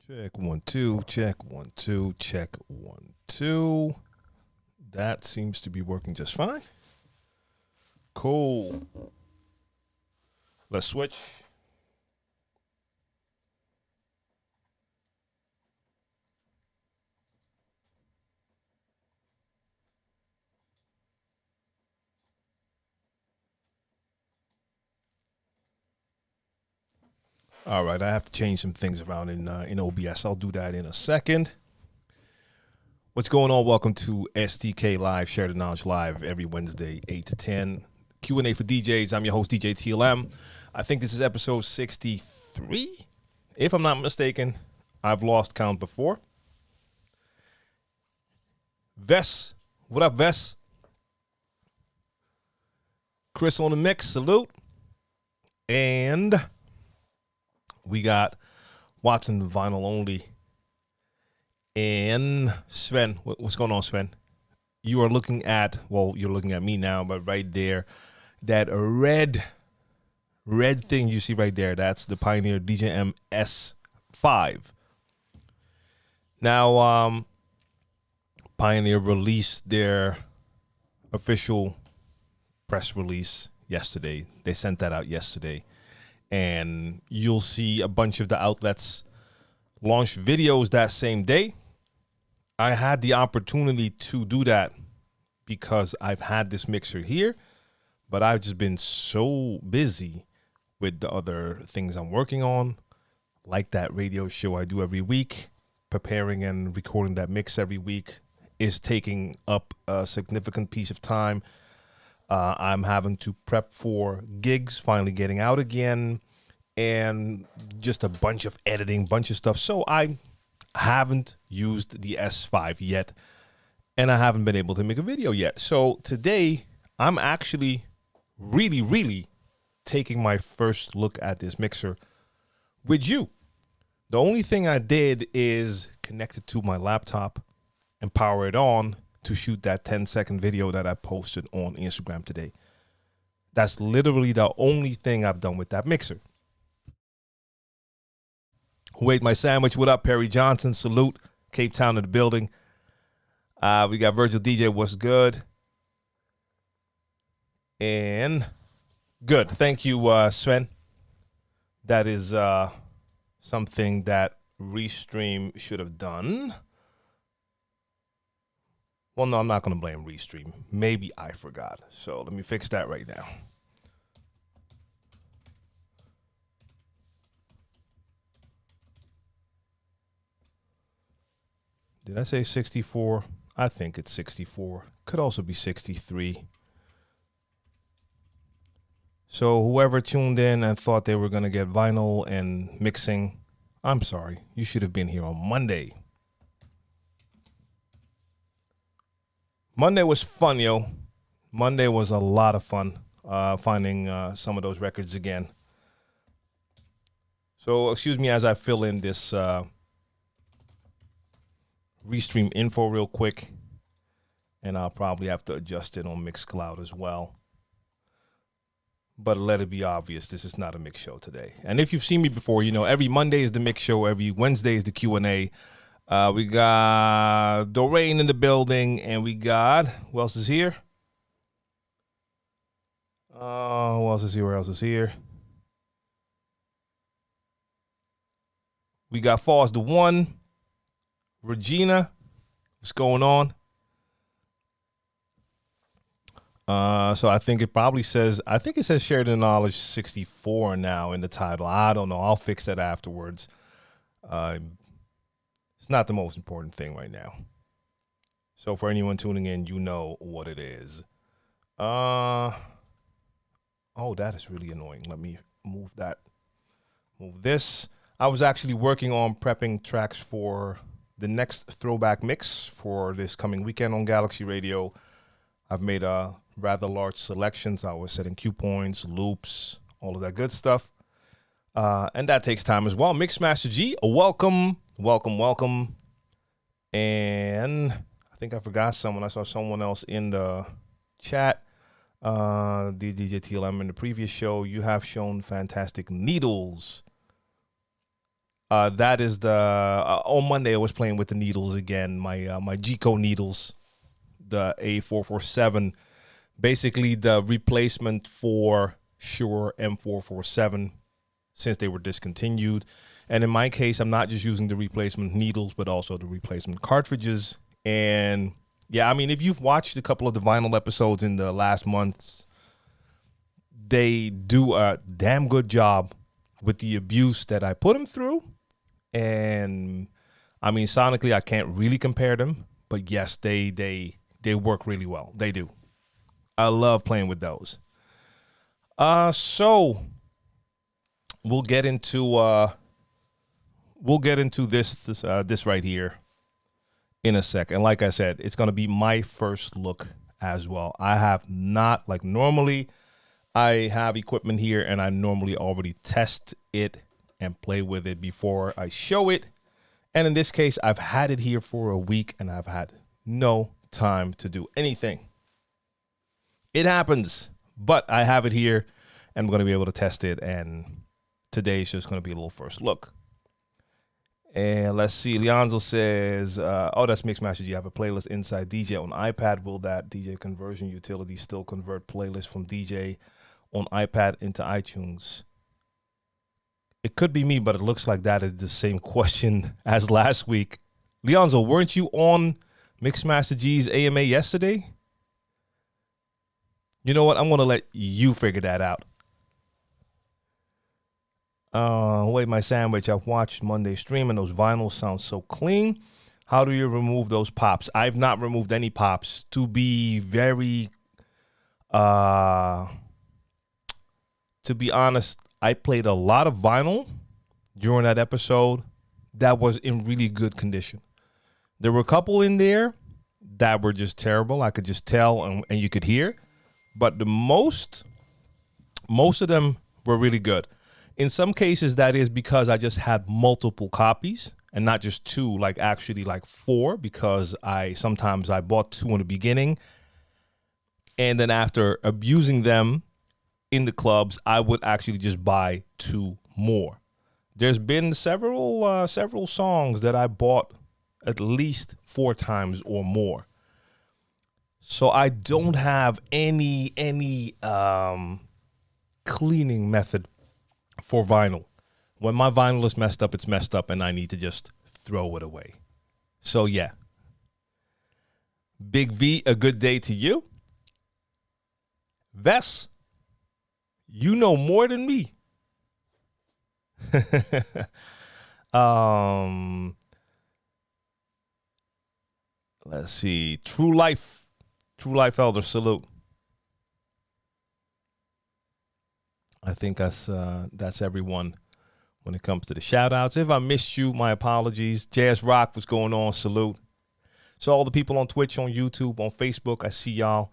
Check 1 2, check 1 2, check 1 2. That seems to be working just fine. Cool. Let's switch. All right, I have to change some things around in OBS. I'll do that in a second. What's going on? Welcome to STK Live, Share the Knowledge Live, every Wednesday, 8 to 10. Q&A for DJs. I'm your host, DJ TLM. I think this is episode 63, if I'm not mistaken. I've lost count before. Vess, what up, Vess? Chris on the mix, salute. And we got Watson Vinyl Only. And Sven, what's going on, Sven? You are looking at, well, you're looking at me now, but right there, that red thing you see right there, that's the Pioneer DJM S5. Now, Pioneer released their official press release yesterday. They sent that out yesterday. And you'll see a bunch of the outlets launch videos that same day. I had the opportunity to do that because I've had this mixer here, but I've just been so busy with the other things I'm working on, like that radio show I do every week. Preparing and recording that mix every week is taking up a significant piece of time. I'm having to prep for gigs, finally getting out again, and just a bunch of editing, bunch of stuff. So I haven't used the S5 yet, and I haven't been able to make a video yet. So today, I'm actually really taking my first look at this mixer with you. The only thing I did is connect it to my laptop and power it on to shoot that 10-second video that I posted on Instagram today. That's literally the only thing I've done with that mixer. Who ate my sandwich? What up, Perry Johnson? Salute. Cape Town in the building. We got Virgil DJ. What's good? And good. Thank you, Sven. That is something that Restream should have done. Well, no, I'm not going to blame Restream. Maybe I forgot. So let me fix that right now. Did I say 64? I think it's 64. Could also be 63. So whoever tuned in and thought they were going to get vinyl and mixing, I'm sorry. You should have been here on Monday. Monday was fun, yo. Monday was a lot of fun finding some of those records again. So excuse me as I fill in this Restream info real quick, and I'll probably have to adjust it on Mixcloud as well. But let it be obvious, this is not a mix show today. And if you've seen me before, you know every Monday is the mix show, every Wednesday is the Q&A. We got Doreen in the building, and we got, who else is here? Who else is here? Where else is here? We got Falls the One. Regina, what's going on? So I think it probably says, it says Share the Knowledge 64 now in the title. I don't know. I'll fix that afterwards. It's not the most important thing right now. So for anyone tuning in, you know what it is. Oh, that is really annoying. Let me move that. Move this. I was actually working on prepping tracks for the next throwback mix for this coming weekend on Galaxy Radio. I've made a rather large selections. I was setting cue points, loops, all of that good stuff. And that takes time as well. Mixmaster G, welcome. And I think I forgot someone. I saw someone else in the chat. The DJ TLM in the previous show, you have shown fantastic needles. That is the on Monday I was playing with the needles again. My G-Code needles, the A447, basically the replacement for Shure M447 since they were discontinued. And in my case, I'm not just using the replacement needles, but also the replacement cartridges. And yeah, I mean, if you've watched a couple of the vinyl episodes in the last months, they do a damn good job with the abuse that I put them through. And I mean, sonically, I can't really compare them, but yes, they work really well. They do. I love playing with those. So we'll get into this right here in a sec. And like I said, it's gonna be my first look as well. I have not, like, normally I have equipment here and I normally already test it and play with it before I show it. And in this case, I've had it here for a week and I've had no time to do anything. It happens, but I have it here and I'm going to be able to test it. And today is just going to be a little first look. And let's see. Leonzo says, oh, that's Mixmaster G. You have a playlist inside DJ on iPad. Will that DJ conversion utility still convert playlists from DJ on iPad into iTunes? It could be me, but it looks like that is the same question as last week. Leonzo, weren't you on Mixmaster G's AMA yesterday? You know what? I'm going to let you figure that out. Wait, my sandwich. I've watched Monday stream and those vinyls sound so clean. How do you remove those pops? I've not removed any pops. To be very, to be honest, I played a lot of vinyl during that episode that was in really good condition. There were a couple in there that were just terrible. I could just tell and you could hear. But the most of them were really good. In some cases, that is because I just had multiple copies and not just two, like actually like four, because sometimes I bought two in the beginning. And then after abusing them in the clubs, I would actually just buy two more. There's been several songs that I bought at least 4 times or more. So I don't have any cleaning method for vinyl. When my vinyl is messed up, it's messed up, and I need to just throw it away. So yeah. Big V, a good day to you. Vess, you know more than me. Let's see. True Life Elder, salute. I think that's everyone when it comes to the shout outs. If I missed you, my apologies. JS Rock, what's going on? Salute. So all the people on Twitch, on YouTube, on Facebook, I see y'all.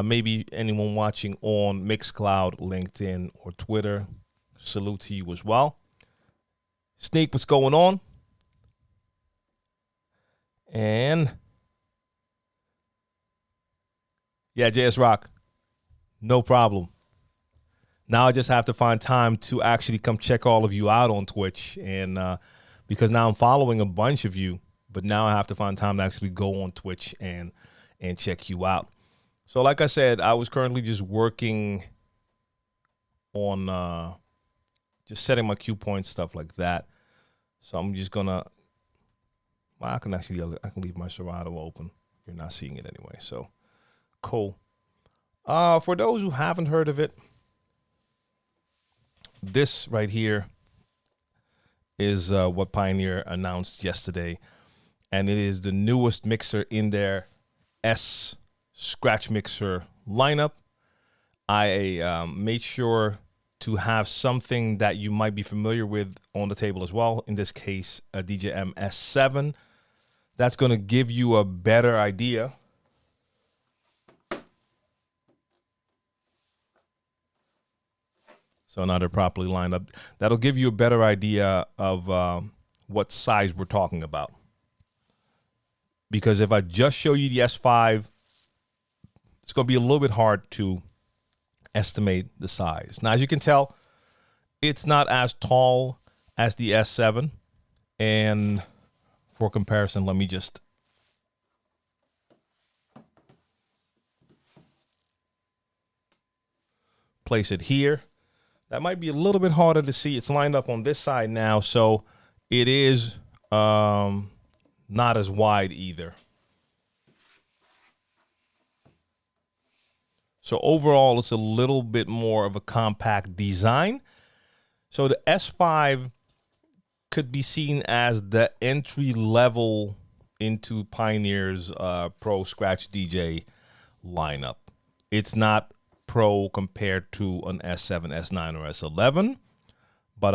Maybe anyone watching on Mixcloud, LinkedIn, or Twitter, salute to you as well. Sneak, what's going on? And yeah, JS Rock, no problem. Now I just have to find time to actually come check all of you out on Twitch, and because now I'm following a bunch of you, but now I have to find time to actually go on Twitch and check you out. So like I said, I was currently just working on just setting my cue points, stuff like that. So I'm just gonna, well, I can leave my Serato open. You're not seeing it anyway, so cool. For those who haven't heard of it, this right here is what Pioneer announced yesterday, and it is the newest mixer in their S scratch mixer lineup. I made sure to have something that you might be familiar with on the table as well. In this case, a DJM S7. That's going to give you a better idea. So now they're properly lined up. That'll give you a better idea of what size we're talking about. Because if I just show you the S5, it's going to be a little bit hard to estimate the size. Now, as you can tell, it's not as tall as the S7. And for comparison, let me just place it here. That might be a little bit harder to see. It's lined up on this side now, so it is not as wide either. So overall, it's a little bit more of a compact design. So the S5 could be seen as the entry level into Pioneer's Pro Scratch DJ lineup. It's not Pro compared to an S7, S9, or S11, but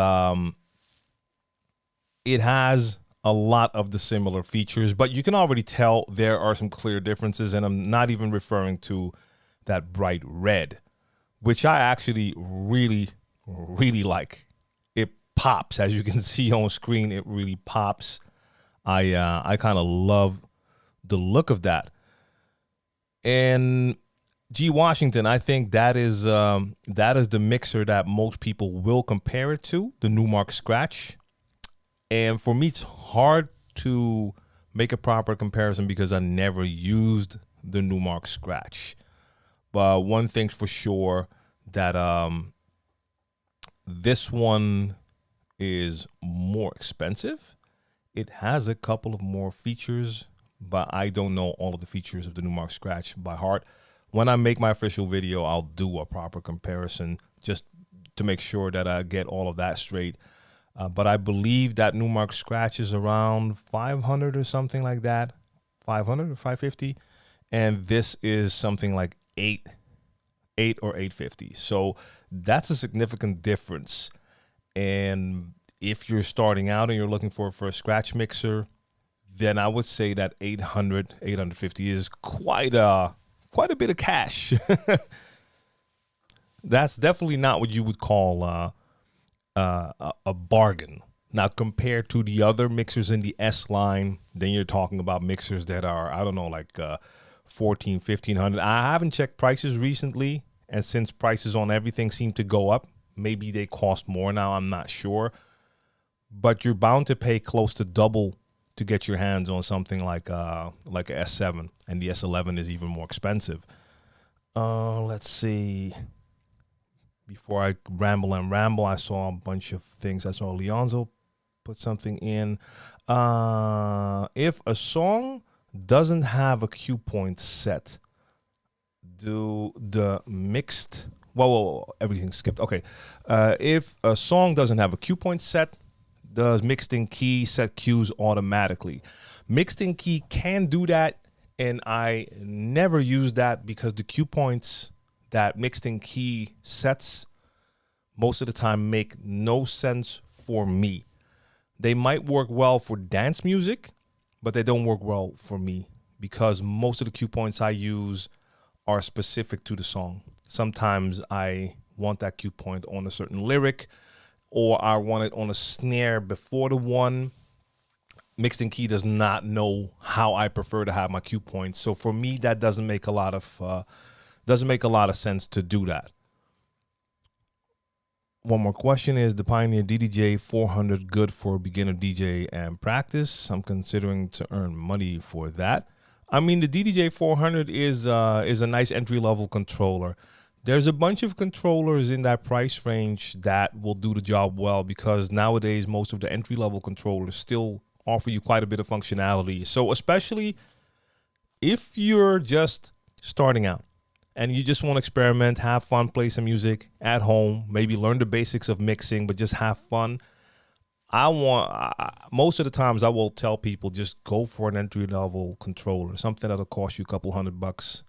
it has a lot of the similar features, but you can already tell there are some clear differences, and I'm not even referring to that bright red, which I actually really like. It pops, as you can see on screen. It really pops. I kind of love the look of that. And G Washington, I think that is the mixer that most people will compare it to, the Numark Scratch. And for me, it's hard to make a proper comparison because I never used the Numark Scratch. But one thing's for sure, that this one is more expensive. It has a couple of more features, but I don't know all of the features of the Numark Scratch by heart. When I make my official video, I'll do a proper comparison just to make sure that I get all of that straight. But I believe that Numark Scratch is around 500 or something like that, 500 or 550. And this is something like 8 or 850. So that's a significant difference. And if you're starting out and you're looking for a Scratch mixer, then I would say that 800, 850 is quite a bit of cash. That's definitely not what you would call a bargain. Now, compared to the other mixers in the S line, then you're talking about mixers that are, I don't know, like 14, 1500. I haven't checked prices recently, and since prices on everything seem to go up, maybe they cost more now, I'm not sure. But you're bound to pay close to double to get your hands on something like a S7, and the S11 is even more expensive. Let's see. Before I ramble, I saw a bunch of things. I saw Leonzo put something in. If a song doesn't have a cue point set, do the mixed... Whoa, everything skipped. Okay. If a song doesn't have a cue point set, does mixed in key set cues automatically? Mixed in key can do that, and I never use that because the cue points that mixed in key sets most of the time make no sense for me. They might work well for dance music, but they don't work well for me because most of the cue points I use are specific to the song. Sometimes I want that cue point on a certain lyric, or I want it on a snare before the one. Mixed in key does not know how I prefer to have my cue points. So for me, that doesn't make a lot of sense to do that. One more question is, the Pioneer DDJ 400 good for beginner DJ and practice? I'm considering to earn money for that. I mean, the DDJ 400 is a nice entry-level controller. There's a bunch of controllers in that price range that will do the job well, because nowadays most of the entry-level controllers still offer you quite a bit of functionality. So especially if you're just starting out and you just want to experiment, have fun, play some music at home, maybe learn the basics of mixing, but just have fun. Most of the times I will tell people, just go for an entry-level controller, something that'll cost you a couple $100,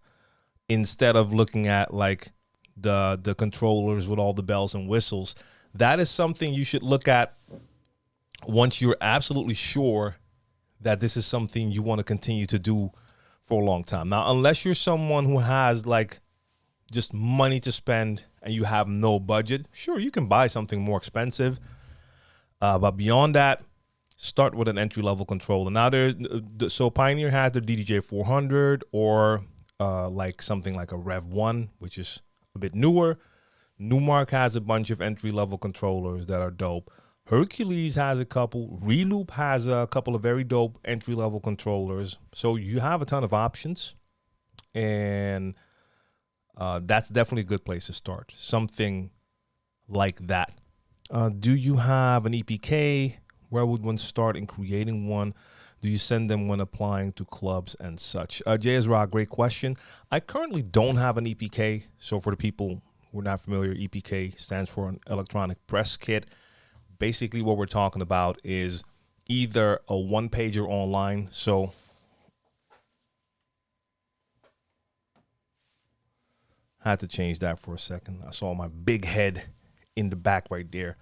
instead of looking at like the controllers with all the bells and whistles. That is something you should look at once you're absolutely sure that this is something you want to continue to do for a long time. Now, unless you're someone who has like just money to spend and you have no budget, sure, you can buy something more expensive. But beyond that, start with an entry-level controller. Now, so Pioneer has the DDJ 400, or like something like a Rev 1, which is a bit newer. Numark has a bunch of entry-level controllers that are dope. Hercules has a couple. Reloop has a couple of very dope entry-level controllers. So you have a ton of options, and that's definitely a good place to start. Something like that. Do you have an EPK? Where would one start in creating one? Do you send them when applying to clubs and such? Jay Ezra, great question. I currently don't have an EPK. So for the people who are not familiar, EPK stands for an electronic press kit. Basically what we're talking about is either a one-pager online. So I had to change that for a second. I saw my big head in the back right there.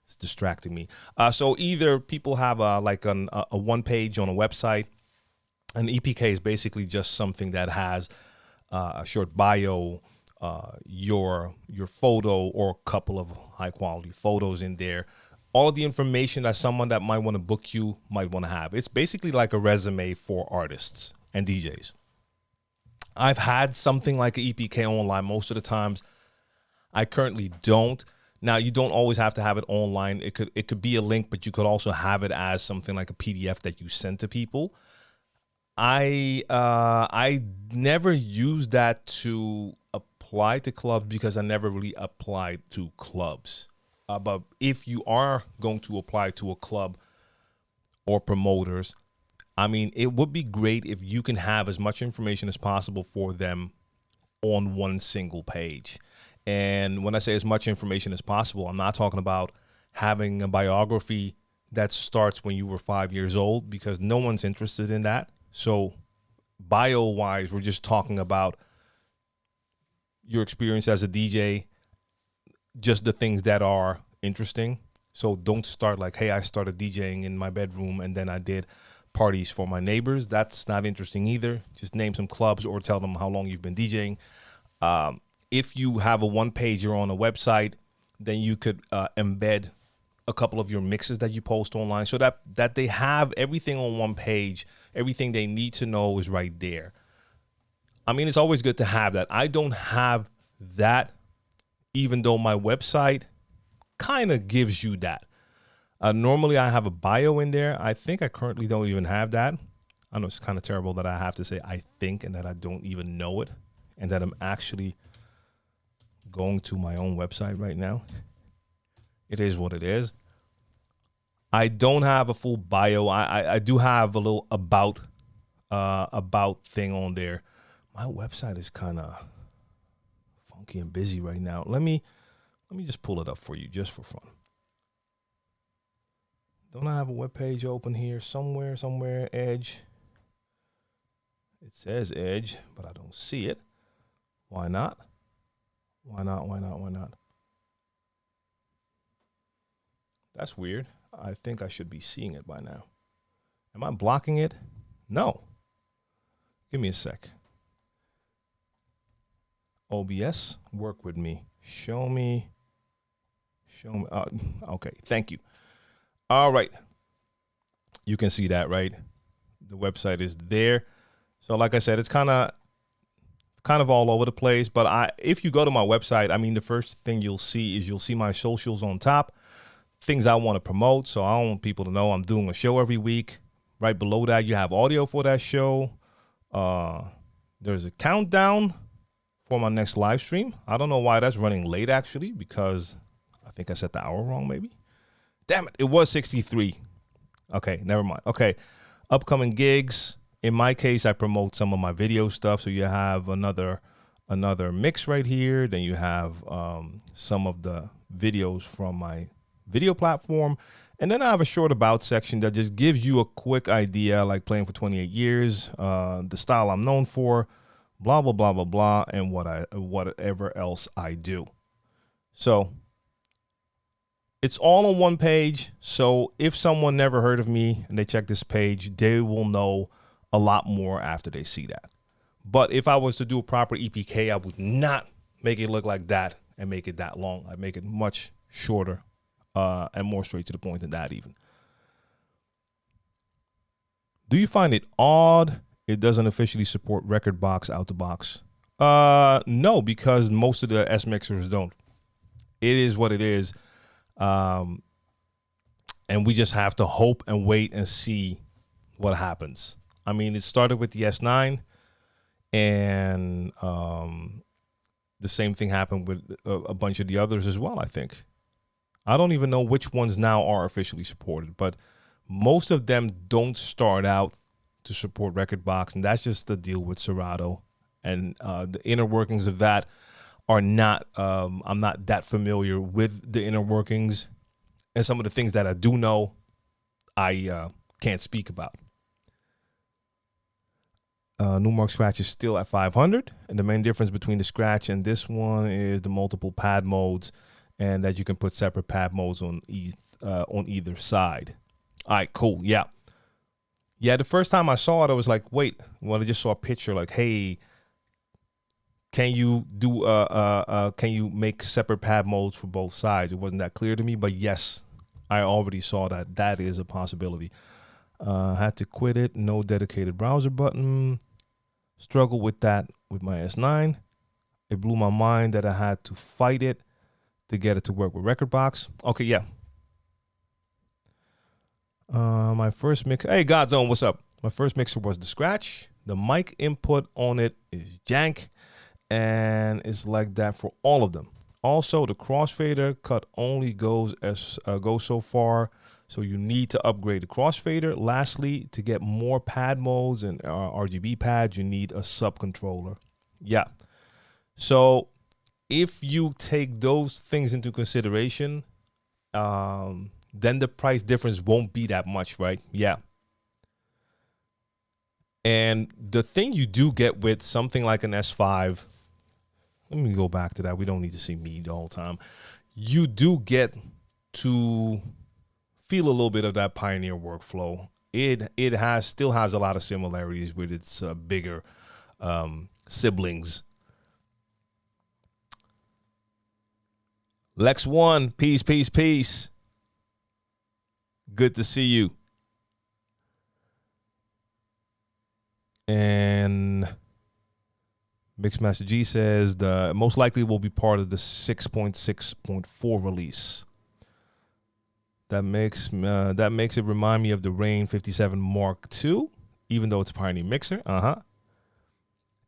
It's distracting me. So either people have a one page on a website. An EPK is basically just something that has a short bio, your photo or a couple of high quality photos in there. All of the information that someone that might want to book you might want to have. It's basically like a resume for artists and DJs. I've had something like an EPK online most of the times. I currently don't. Now, you don't always have to have it online. It could be a link, but you could also have it as something like a PDF that you send to people. I never used that to apply to clubs because I never really applied to clubs. But if you are going to apply to a club or promoters, I mean, it would be great if you can have as much information as possible for them on one single page. And when I say as much information as possible, I'm not talking about having a biography that starts when you were 5 years old, because no one's interested in that. So bio-wise, we're just talking about your experience as a DJ, just the things that are interesting. So don't start like, hey, I started DJing in my bedroom and then I did parties for my neighbors. That's not interesting either. Just name some clubs or tell them how long you've been DJing. If you have a one-pager on a website, then you could embed a couple of your mixes that you post online so that they have everything on one page. Everything they need to know is right there. I mean, it's always good to have that. I don't have that, even though my website kind of gives you that. Normally, I have a bio in there. I think I currently don't even have that. I know it's kind of terrible that I have to say I think and that I don't even know it and that I'm actually going to my own website right now. It is what it is. I don't have a full bio. I do have a little about thing on there. My website is kind of funky and busy right now. Let me just pull it up for you just for fun. Don't I have a web page open here somewhere, Edge? It says Edge, but I don't see it. Why not? Why not? That's weird. I think I should be seeing it by now. Am I blocking it? No. Give me a sec. OBS, work with me. Show me. Okay, thank you. All right. You can see that, right? The website is there. So like I said, it's kind of all over the place. But if you go to my website, I mean, the first thing you'll see my socials on top, things I want to promote. So I want people to know I'm doing a show every week. Right below that, you have audio for that show. There's a countdown for my next live stream. I don't know why that's running late, actually, because I think I set the hour wrong, maybe. Damn it, it was 63. Okay, never mind. Okay, upcoming gigs. In my case, I promote some of my video stuff. So you have another mix right here. Then you have some of the videos from my video platform. And then I have a short about section that just gives you a quick idea, like playing for 28 years, the style I'm known for, blah, blah, blah, blah, blah, and whatever else I do. So it's all on one page. So if someone never heard of me and they check this page, they will know a lot more after they see that. But if I was to do a proper EPK, I would not make it look like that and make it that long. I'd make it much shorter and more straight to the point than that even. Do you find it odd it doesn't officially support record box out the box? No, because most of the S mixers don't. It is what it is. And we just have to hope and wait and see what happens. I mean, it started with the S9, and the same thing happened with a bunch of the others as well, I think. I don't even know which ones now are officially supported, but most of them don't start out to support Rekordbox, and that's just the deal with Serato. And the inner workings of that are not, I'm not that familiar with the inner workings. And some of the things that I do know, I can't speak about. Numark Scratch is still at 500. And the main difference between the Scratch and this one is the multiple pad modes, and that you can put separate pad modes on either side. All right, cool. Yeah. Yeah, the first time I saw it, I was like, wait, well, I just saw a picture like, hey, can you do can you make separate pad modes for both sides? It wasn't that clear to me, but yes, I already saw that. That is a possibility. Had to quit it. No dedicated browser button. Struggle with that with my S9. It blew my mind that I had to fight it to get it to work with Rekordbox. Okay, yeah. My first mix. Hey, Godzone, what's up? My first mixer was the Scratch. The mic input on it is jank, and it's like that for all of them. Also, the crossfader cut only goes so far, so you need to upgrade the crossfader. Lastly, to get more pad modes and RGB pads, you need a subcontroller. Yeah. So if you take those things into consideration, then the price difference won't be that much, right? Yeah. And the thing you do get with something like an S5, let me go back to that. We don't need to see me the whole time. You do get to feel a little bit of that Pioneer workflow. It still has a lot of similarities with its bigger siblings. Lex One, peace, peace, peace. Good to see you. And Mixmaster G says the most likely will be part of the 6.6.4 release. That makes it remind me of the Rain 57 Mark II, even though it's a Pioneer mixer.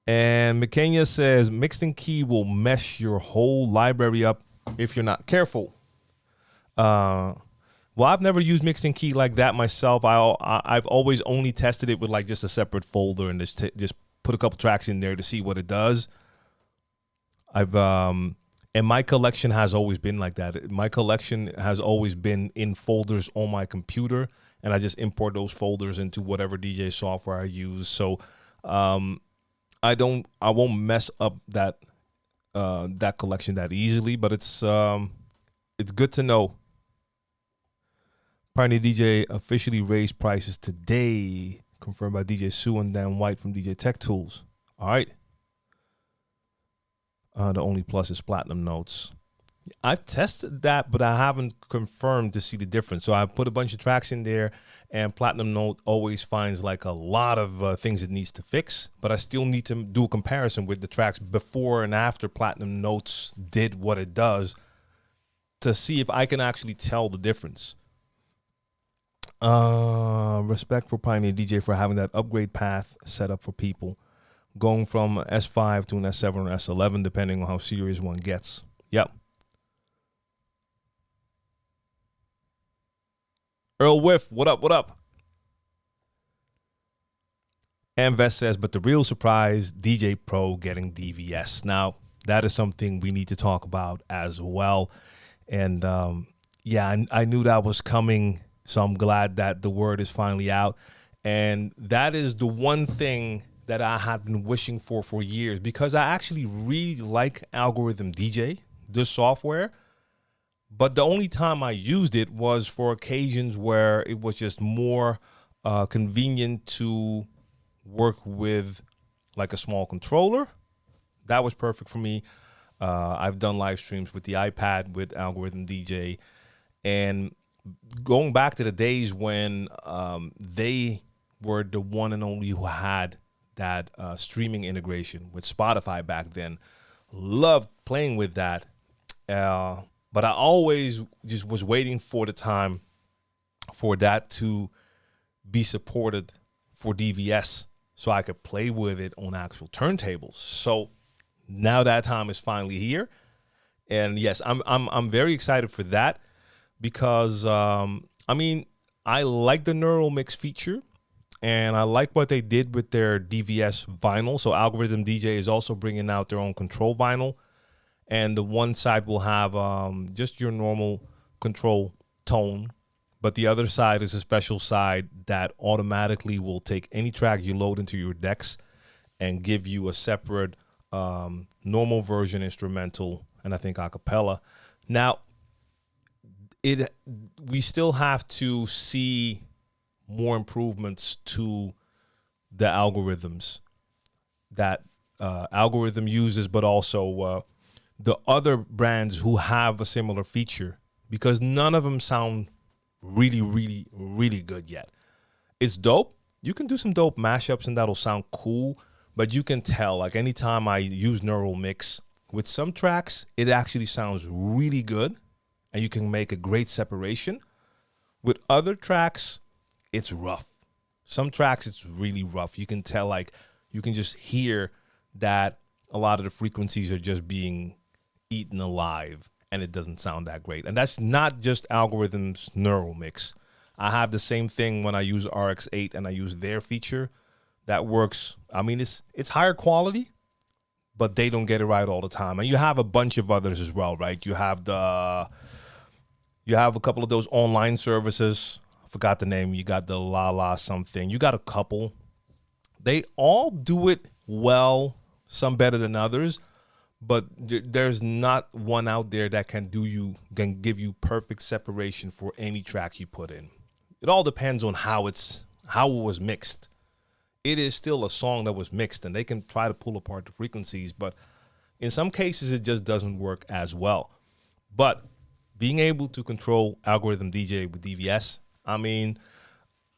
And McKenya says mixing key will mess your whole library up if you're not careful. Well, I've never used mixing key like that myself. I've always only tested it with like just a separate folder and just put a couple tracks in there to see what it does. And my collection has always been like that. My collection has always been in folders on my computer, and I just import those folders into whatever DJ software I use. So I won't mess up that collection that easily, but it's good to know. Pioneer DJ officially raised prices today, confirmed by DJ Sue and Dan White from DJ Tech Tools. All right. The only plus is platinum notes. I've tested that, but I haven't confirmed to see the difference. So I put a bunch of tracks in there, and platinum note always finds like a lot of things it needs to fix. But I still need to do a comparison with the tracks before and after platinum notes did what it does to see if I can actually tell the difference. Respect for Pioneer DJ for having that upgrade path set up for people, going from S5 to an S7 or S11, depending on how serious one gets. Yep. Earl Whiff, what up, what up? And Vest says, but the real surprise, DJ Pro getting DVS. Now, that is something we need to talk about as well. And yeah, I knew that was coming, so I'm glad that the word is finally out. And that is the one thing that I had been wishing for years, because I actually really like Algorithm DJ, this software. But the only time I used it was for occasions where it was just more convenient to work with like a small controller. That was perfect for me. I've done live streams with the iPad with Algorithm DJ. And going back to the days when they were the one and only who had that streaming integration with Spotify back then, loved playing with that. But I always just was waiting for the time for that to be supported for DVS so I could play with it on actual turntables. So now that time is finally here. And yes, I'm very excited for that because, I mean, I like the neural mix feature and I like what they did with their DVS vinyl. So Algorithm DJ is also bringing out their own control vinyl. And the one side will have just your normal control tone, but the other side is a special side that automatically will take any track you load into your decks and give you a separate normal version instrumental and I think a cappella. Now, we still have to see more improvements to the algorithms that Algorithm uses, but also the other brands who have a similar feature, because none of them sound really, really, really good yet. It's dope. You can do some dope mashups and that'll sound cool, but you can tell, like anytime I use neural mix with some tracks, it actually sounds really good and you can make a great separation. With other tracks, it's rough. Some tracks, it's really rough. You can tell, like, you can just hear that a lot of the frequencies are just being eaten alive and it doesn't sound that great. And that's not just Algorithm's neural mix. I have the same thing when I use RX8 and I use their feature. That works. I mean, it's higher quality, but they don't get it right all the time. And you have a bunch of others as well, right? You have a couple of those online services. I forgot the name. You got the La something. You got a couple. They all do it well, some better than others, but there's not one out there that can give you perfect separation for any track you put in. It all depends on how it was mixed. It is still a song that was mixed, and they can try to pull apart the frequencies, but in some cases it just doesn't work as well. But being able to control Algorithm DJ with DVS, I mean,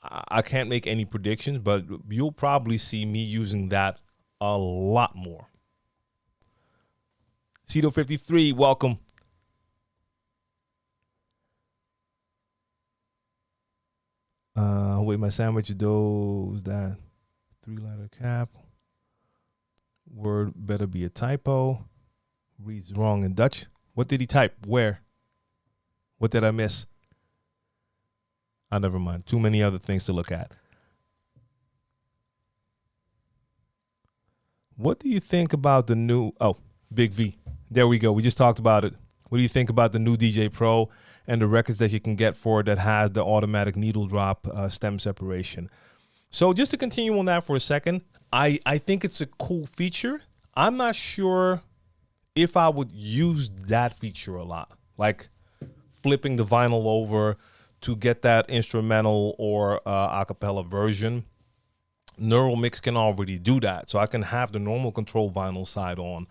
I can't make any predictions, but you'll probably see me using that a lot more. Cedo53, welcome. Wait, my sandwich does that 3-letter cap. Word better be a typo. Reads wrong in Dutch. What did he type? Where? What did I miss? Never mind. Too many other things to look at. What do you think about the new... Oh, Big V. There we go. We just talked about it. What do you think about the new DJ Pro and the records that you can get for it that has the automatic needle drop stem separation? So just to continue on that for a second, I think it's a cool feature. I'm not sure if I would use that feature a lot. Like flipping the vinyl over to get that instrumental or a cappella version. Neural Mix can already do that. So I can have the normal control vinyl side on,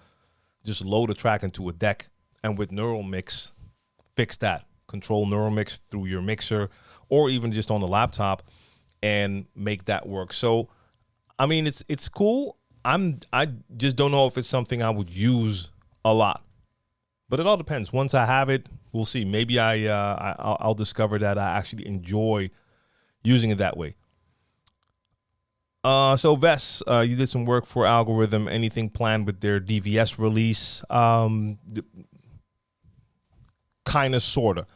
just load a track into a deck, and with Neural Mix, fix that. Control Neural Mix through your mixer or even just on the laptop and make that work. So, I mean, it's cool. I just don't know if it's something I would use a lot. But it all depends. Once I have it, we'll see. Maybe I'll discover that I actually enjoy using it that way. So Ves, you did some work for Algorithm. Anything planned with their DVS release? Kind of, sort of.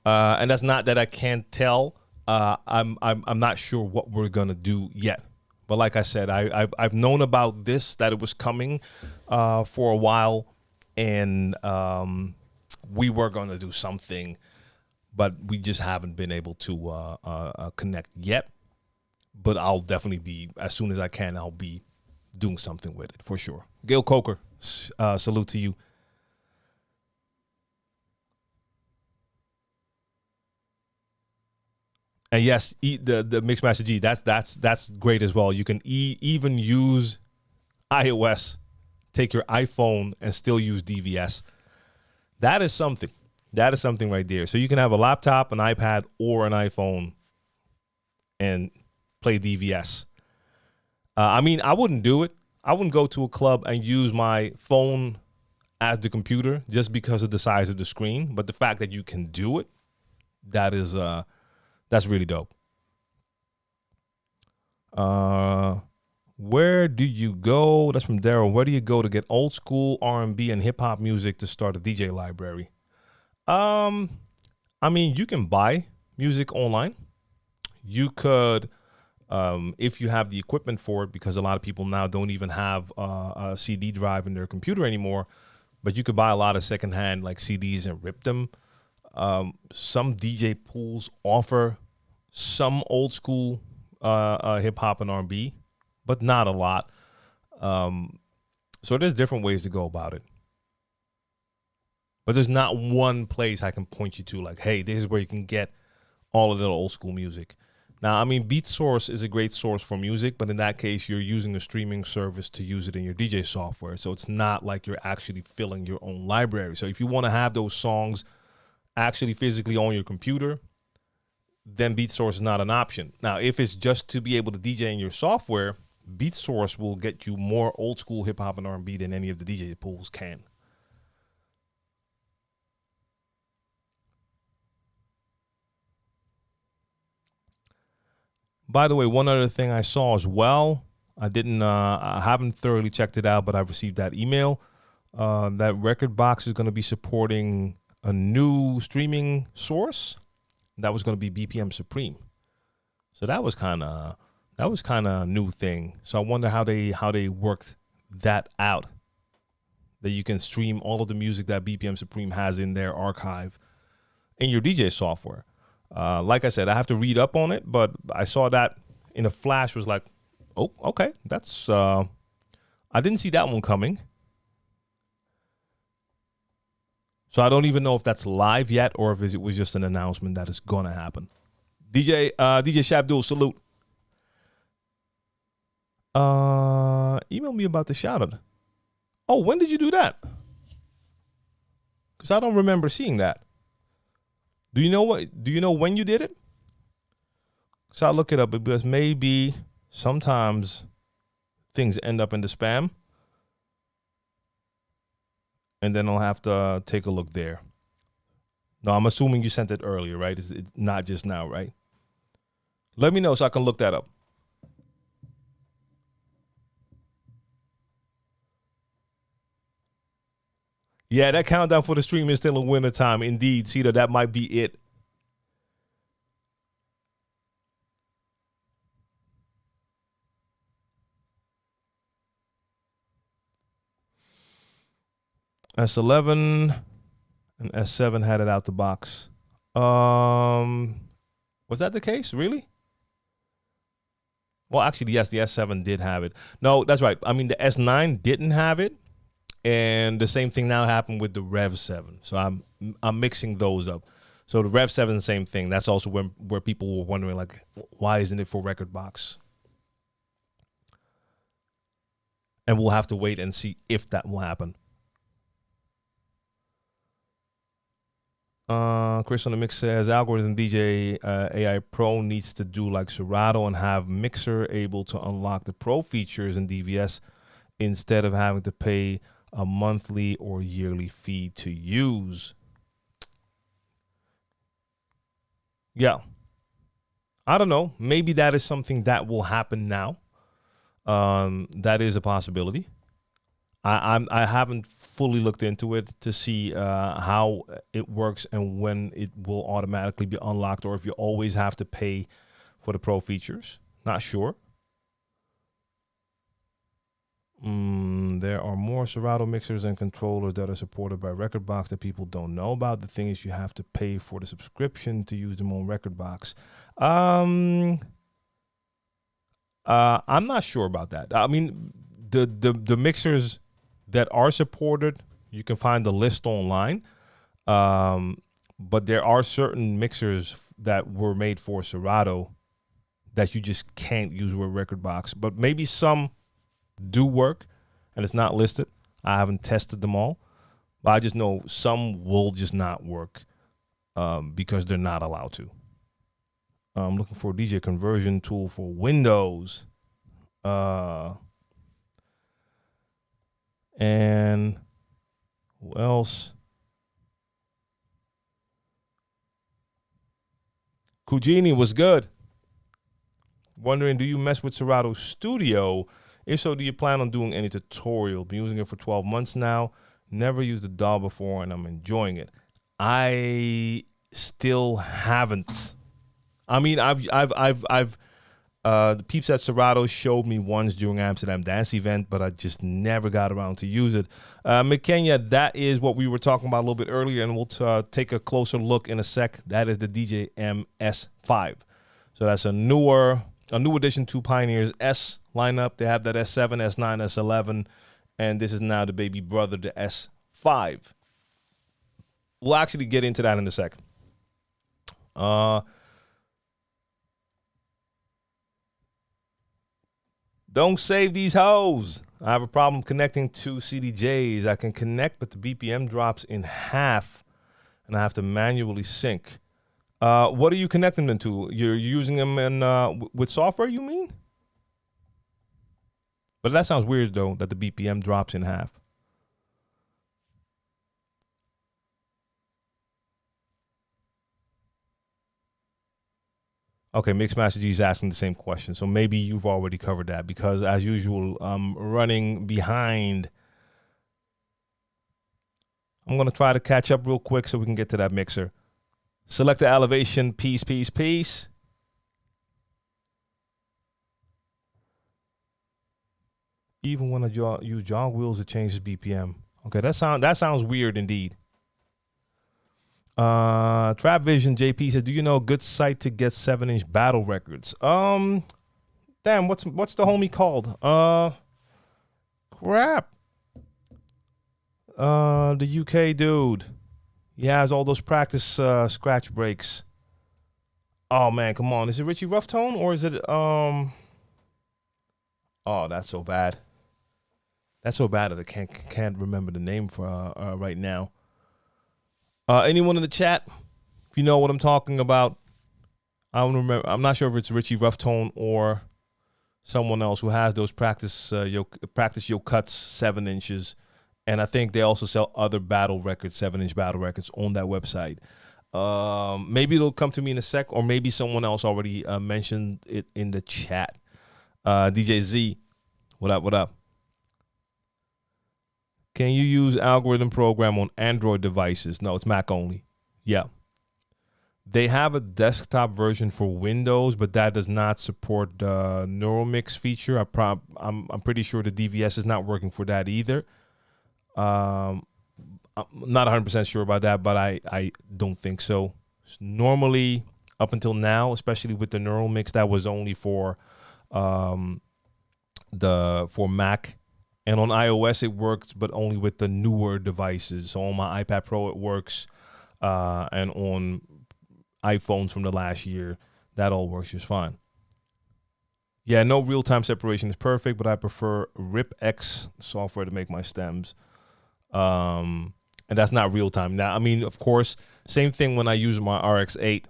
And that's not that I can't tell. I'm not sure what we're gonna do yet. But like I said, I've known about this, that it was coming for a while. And we were going to do something, but we just haven't been able to connect yet. But I'll definitely be, as soon as I can, I'll be doing something with it for sure. Gail Coker, salute to you. And yes, the Mixmaster G, that's great as well. You can even use iOS. Take your iPhone and still use DVS. That is something. That is something right there. So you can have a laptop, an iPad, or an iPhone and play DVS. I mean, I wouldn't do it. I wouldn't go to a club and use my phone as the computer just because of the size of the screen. But the fact that you can do it, that is That's really dope. Where do you go? That's from Daryl. Where do you go to get old school R&B and hip hop music to start a DJ library? I mean, you can buy music online. You could, if you have the equipment for it, because a lot of people now don't even have a CD drive in their computer anymore. But you could buy a lot of secondhand like CDs and rip them. Some DJ pools offer some old school hip hop and R&B, but not a lot. So there's different ways to go about it. But there's not one place I can point you to like, hey, this is where you can get all of the old school music. Now, I mean, BeatSource is a great source for music, but in that case, you're using a streaming service to use it in your DJ software. So it's not like you're actually filling your own library. So if you want to have those songs actually physically on your computer, then BeatSource is not an option. Now, if it's just to be able to DJ in your software, BeatSource will get you more old school hip hop and R&B than any of the DJ pools can. By the way, one other thing I saw as well, I haven't thoroughly checked it out, but I received that email that Rekordbox is going to be supporting a new streaming source that was going to be BPM Supreme. So that was kind of a new thing. So I wonder how they worked that out, that you can stream all of the music that BPM Supreme has in their archive in your DJ software. Like I said, I have to read up on it, but I saw that in a flash, was like, oh, okay, that's, I didn't see that one coming. So I don't even know if that's live yet or if it was just an announcement that is going to happen. DJ Shabdul, salute. Email me about the shout out. Oh, when did you do that? Because I don't remember seeing that. Do you know when you did it? So I'll look it up because maybe sometimes things end up in the spam. And then I'll have to take a look there. No, I'm assuming you sent it earlier, right? It's not just now, right? Let me know so I can look that up. Yeah, that countdown for the stream is still in winter time. Indeed, Cedar, that might be it. S11 and S7 had it out the box. Was that the case? Really? Well, actually, yes, the S7 did have it. No, that's right. I mean, the S9 didn't have it. And the same thing now happened with the Rev 7. So I'm mixing those up. So the Rev 7, same thing. That's also where people were wondering, like, why isn't it for Rekordbox? And we'll have to wait and see if that will happen. Chris on the mix says algorithm DJ AI Pro needs to do like Serato and have Mixer able to unlock the Pro features in DVS instead of having to pay a monthly or yearly fee to use. Yeah. I don't know. Maybe that is something that will happen now. That is a possibility. I haven't fully looked into it to see how it works and when it will automatically be unlocked, or if you always have to pay for the Pro features. Not sure. There are more Serato mixers and controllers that are supported by Rekordbox that people don't know about. The thing is, you have to pay for the subscription to use them on Rekordbox. I'm not sure about that. I mean, the mixers that are supported, you can find the list online. But there are certain mixers that were made for Serato that you just can't use with Rekordbox. But maybe some do work and it's not listed. I haven't tested them all, but I just know some will just not work because they're not allowed to. I'm looking for a DJ conversion tool for Windows. And who else? Kujini was good. Wondering, do you mess with Serato Studio? If so, do you plan on doing any tutorial? Been using it for 12 months now. Never used the DAW before, and I'm enjoying it. I still haven't. I mean, the peeps at Serato showed me once during Amsterdam Dance Event, but I just never got around to use it. McKenya, that is what we were talking about a little bit earlier, and we'll take a closer look in a sec. That is the DJM S5. So that's a new addition to Pioneer's S lineup. They have that S7, S9, S11, and this is now the baby brother, the S5. We'll actually get into that in a sec. Don't save these hoes. I have a problem connecting to CDJs. I can connect, but the BPM drops in half, and I have to manually sync. What are you connecting them to? You're using them with software, you mean? But that sounds weird, though, that the BPM drops in half. Okay, Mixmaster G is asking the same question, so maybe you've already covered that because, as usual, I'm running behind. I'm going to try to catch up real quick so we can get to that mixer. Select the elevation, peace. Even when I use jog wheels, it changes BPM. Okay, that sounds weird indeed. Trap Vision JP said, do you know a good site to get 7-inch battle records? Damn, what's the homie called? Crap. The UK dude. He has all those practice scratch breaks. Oh man, come on. Is it Richie Roughtone or is it Oh, that's so bad. That's so bad that I can't remember the name for right now. Anyone in the chat, if you know what I'm talking about, I don't remember. I'm not sure if it's Richie Roughtone or someone else who has those practice yo cuts 7 inches, and I think they also sell other battle records, 7-inch battle records on that website. Maybe it'll come to me in a sec, or maybe someone else already mentioned it in the chat. DJ Z, what up? Can you use algorithm program on Android devices? No, it's Mac only. Yeah. They have a desktop version for Windows, but that does not support the neural mix feature. I'm pretty sure the DVS is not working for that either. I'm not 100% sure about that, but I don't think so. Normally, up until now, especially with the neural mix, that was only for Mac. And on iOS, it works, but only with the newer devices. So on my iPad Pro, it works. And on iPhones from the last year, that all works just fine. Yeah, no real-time separation is perfect, but I prefer RipX software to make my stems. And that's not real-time. Now, I mean, of course, same thing when I use my RX-8.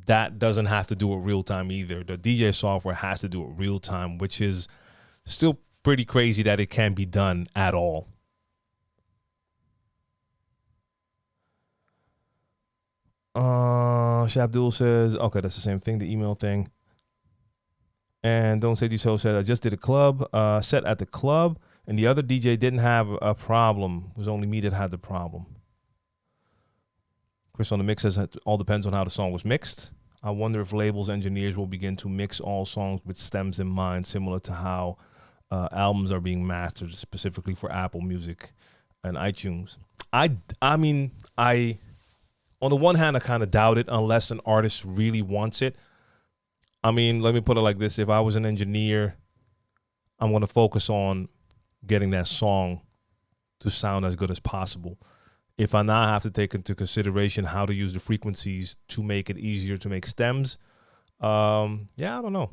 That doesn't have to do it real-time either. The DJ software has to do it real-time, which is still pretty crazy that it can be done at all. Shabdul says, okay, that's the same thing, the email thing. And Don't Say So said, I just did a club set at the club, and the other DJ didn't have a problem. It was only me that had the problem. Chris on the mix says it all depends on how the song was mixed. I wonder if labels engineers will begin to mix all songs with stems in mind, similar to how albums are being mastered specifically for Apple Music and iTunes. I mean, on the one hand, I kind of doubt it unless an artist really wants it. I mean, let me put it like this. If I was an engineer, I'm going to focus on getting that song to sound as good as possible. If I now have to take into consideration how to use the frequencies to make it easier to make stems, I don't know.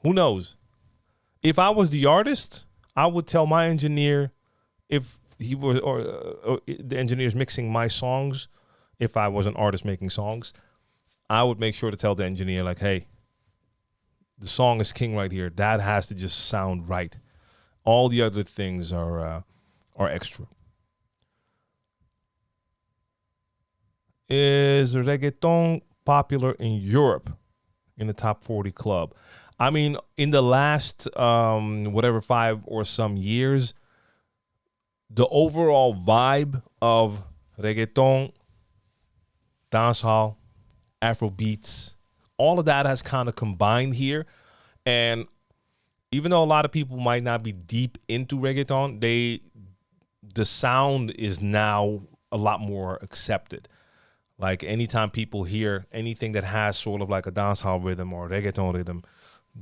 Who knows? If I was the artist, I would tell my engineer, if he were, or the engineer's mixing my songs, if I was an artist making songs, I would make sure to tell the engineer, like, hey, the song is king right here. That has to just sound right. All the other things are extra. Is reggaeton popular in Europe in the top 40 club? I mean, in the last, 5 or some years, the overall vibe of reggaeton, dancehall, Afro beats, all of that has kind of combined here. And even though a lot of people might not be deep into reggaeton, the sound is now a lot more accepted. Like anytime people hear anything that has sort of like a dancehall rhythm or reggaeton rhythm,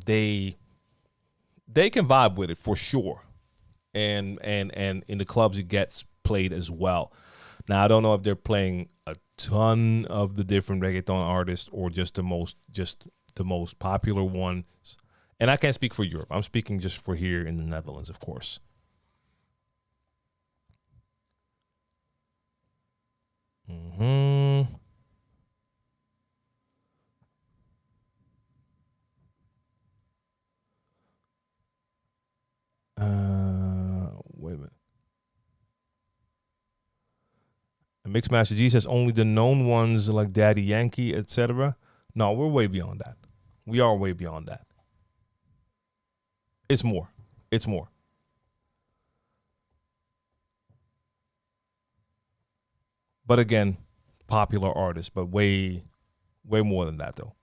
they can vibe with it for sure. And in the clubs it gets played as well. Now I don't know if they're playing a ton of the different reggaeton artists or just the most popular ones. And I can't speak for Europe. I'm speaking just for here in the Netherlands, of course. Hmm. Wait a minute. And Mixmaster G says only the known ones like Daddy Yankee, etc. No, we're way beyond that. We are way beyond that. It's more. It's more. But again, popular artists, but way more than that though.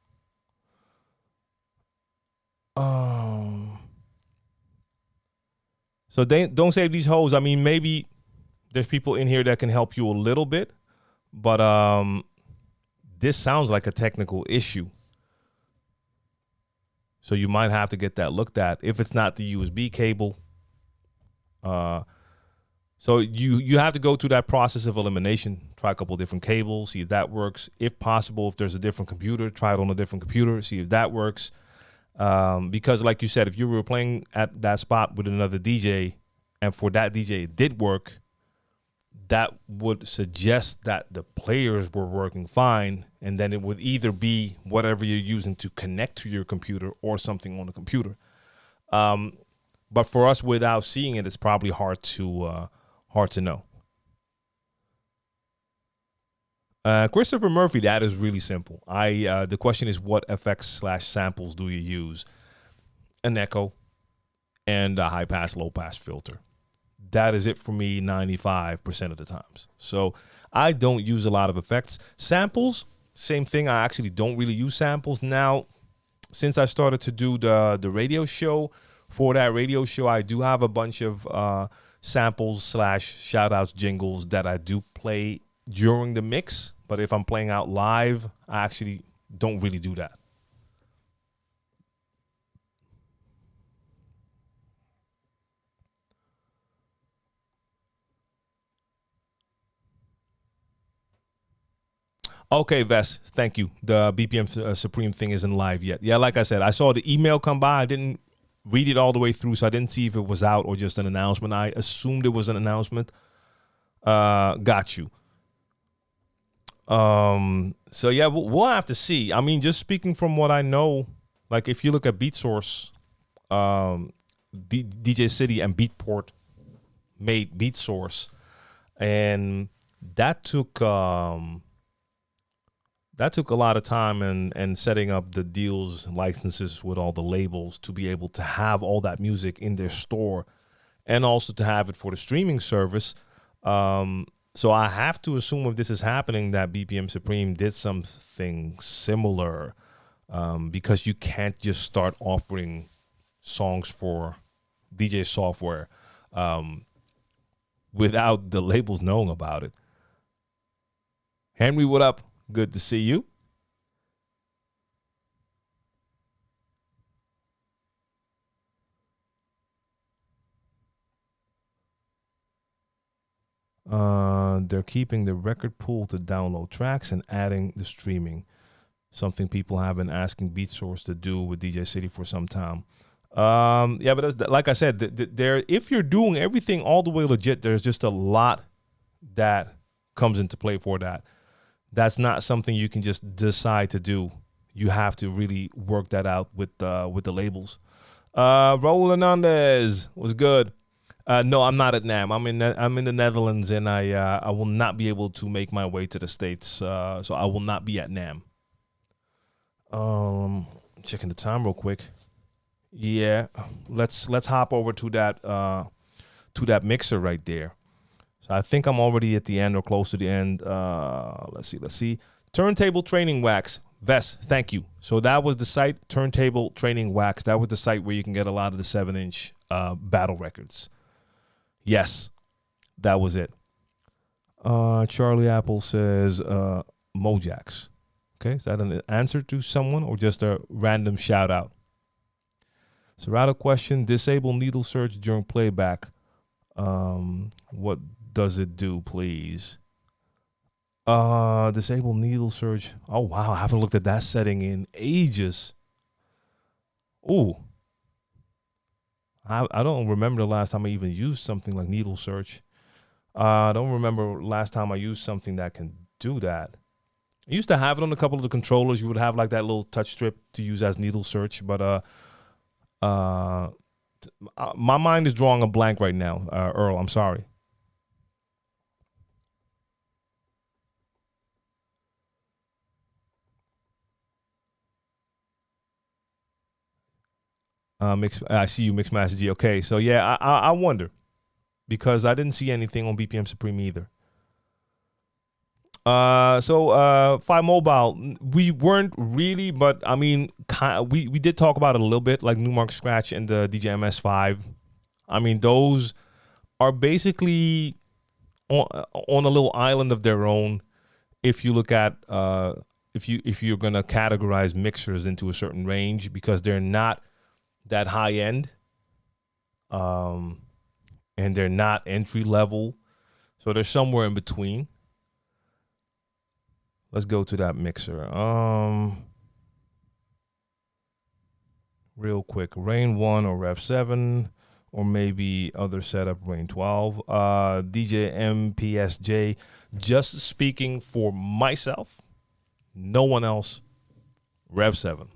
Um. So they don't save these hoes. I mean, maybe there's people in here that can help you a little bit, but this sounds like a technical issue. So you might have to get that looked at if it's not the USB cable. So you have to go through that process of elimination. Try a couple different cables, see if that works. If possible, if there's a different computer, try it on a different computer, see if that works. Because like you said, if you were playing at that spot with another DJ and for that DJ it did work, that would suggest that the players were working fine, and then it would either be whatever you're using to connect to your computer or something on the computer. But for us, without seeing it, it's probably hard to know. Christopher Murphy, that is really simple. The question is, what effects/samples do you use? An echo and a high pass, low pass filter. That is it for me 95% of the times. So I don't use a lot of effects. Samples, same thing. I actually don't really use samples. Now, since I started to do the radio show, for that radio show, I do have a bunch of samples/shout-outs, jingles that I do play during the mix. But if I'm playing out live, I actually don't really do that. Okay, Vess, thank you. The BPM Supreme thing isn't live yet. Yeah, like I said, I saw the email come by. I didn't read it all the way through, so I didn't see if it was out or just an announcement. I assumed it was an announcement. Got you. So yeah, we'll have to see. I mean, just speaking from what I know, like if you look at BeatSource, DJ City and Beatport made BeatSource, and that took a lot of time and setting up the deals and licenses with all the labels to be able to have all that music in their store and also to have it for the streaming service. So I have to assume if this is happening that BPM Supreme did something similar, because you can't just start offering songs for DJ software without the labels knowing about it. Henry, what up? Good to see you. They're keeping the record pool to download tracks and adding the streaming. Something people have been asking BeatSource to do with DJ City for some time. Yeah, but like I said, there, if you're doing everything all the way legit, there's just a lot that comes into play for that. That's not something you can just decide to do. You have to really work that out with the labels. Raul Hernandez was good. No, I'm not at NAM. I'm in the Netherlands, and I will not be able to make my way to the States. So I will not be at NAM. Checking the time real quick. Yeah, let's hop over to that mixer right there. So I think I'm already at the end or close to the end. Let's see. Turntable Training Wax. Vess, thank you. So that was the site, Turntable Training Wax. That was the site where you can get a lot of the 7-inch battle records. Yes, that was it. Charlie Apple says Mojax. Okay, is that an answer to someone or just a random shout out? Serato question, disable needle search during playback. What does it do, please? Disable needle search. Oh, wow, I haven't looked at that setting in ages. Ooh. I don't remember the last time I even used something like needle search. I don't remember last time I used something that can do that. I used to have it on a couple of the controllers. You would have like that little touch strip to use as needle search, but my mind is drawing a blank right now, Earl. I'm sorry. I see you, Mixmaster G. Okay, so yeah, I wonder because I didn't see anything on BPM Supreme either. So 5 Mobile, we weren't really, but I mean, we did talk about it a little bit, like Newmark Scratch and the DJ MS5. I mean, those are basically on a little island of their own. If you look at if you're gonna categorize mixers into a certain range, because they're not that high end, and they're not entry level, so they're somewhere in between. Let's go to that mixer. Real quick, Rain 1 or Rev 7, or maybe other setup, Rain 12. DJ MPSJ, just speaking for myself, no one else, Rev 7.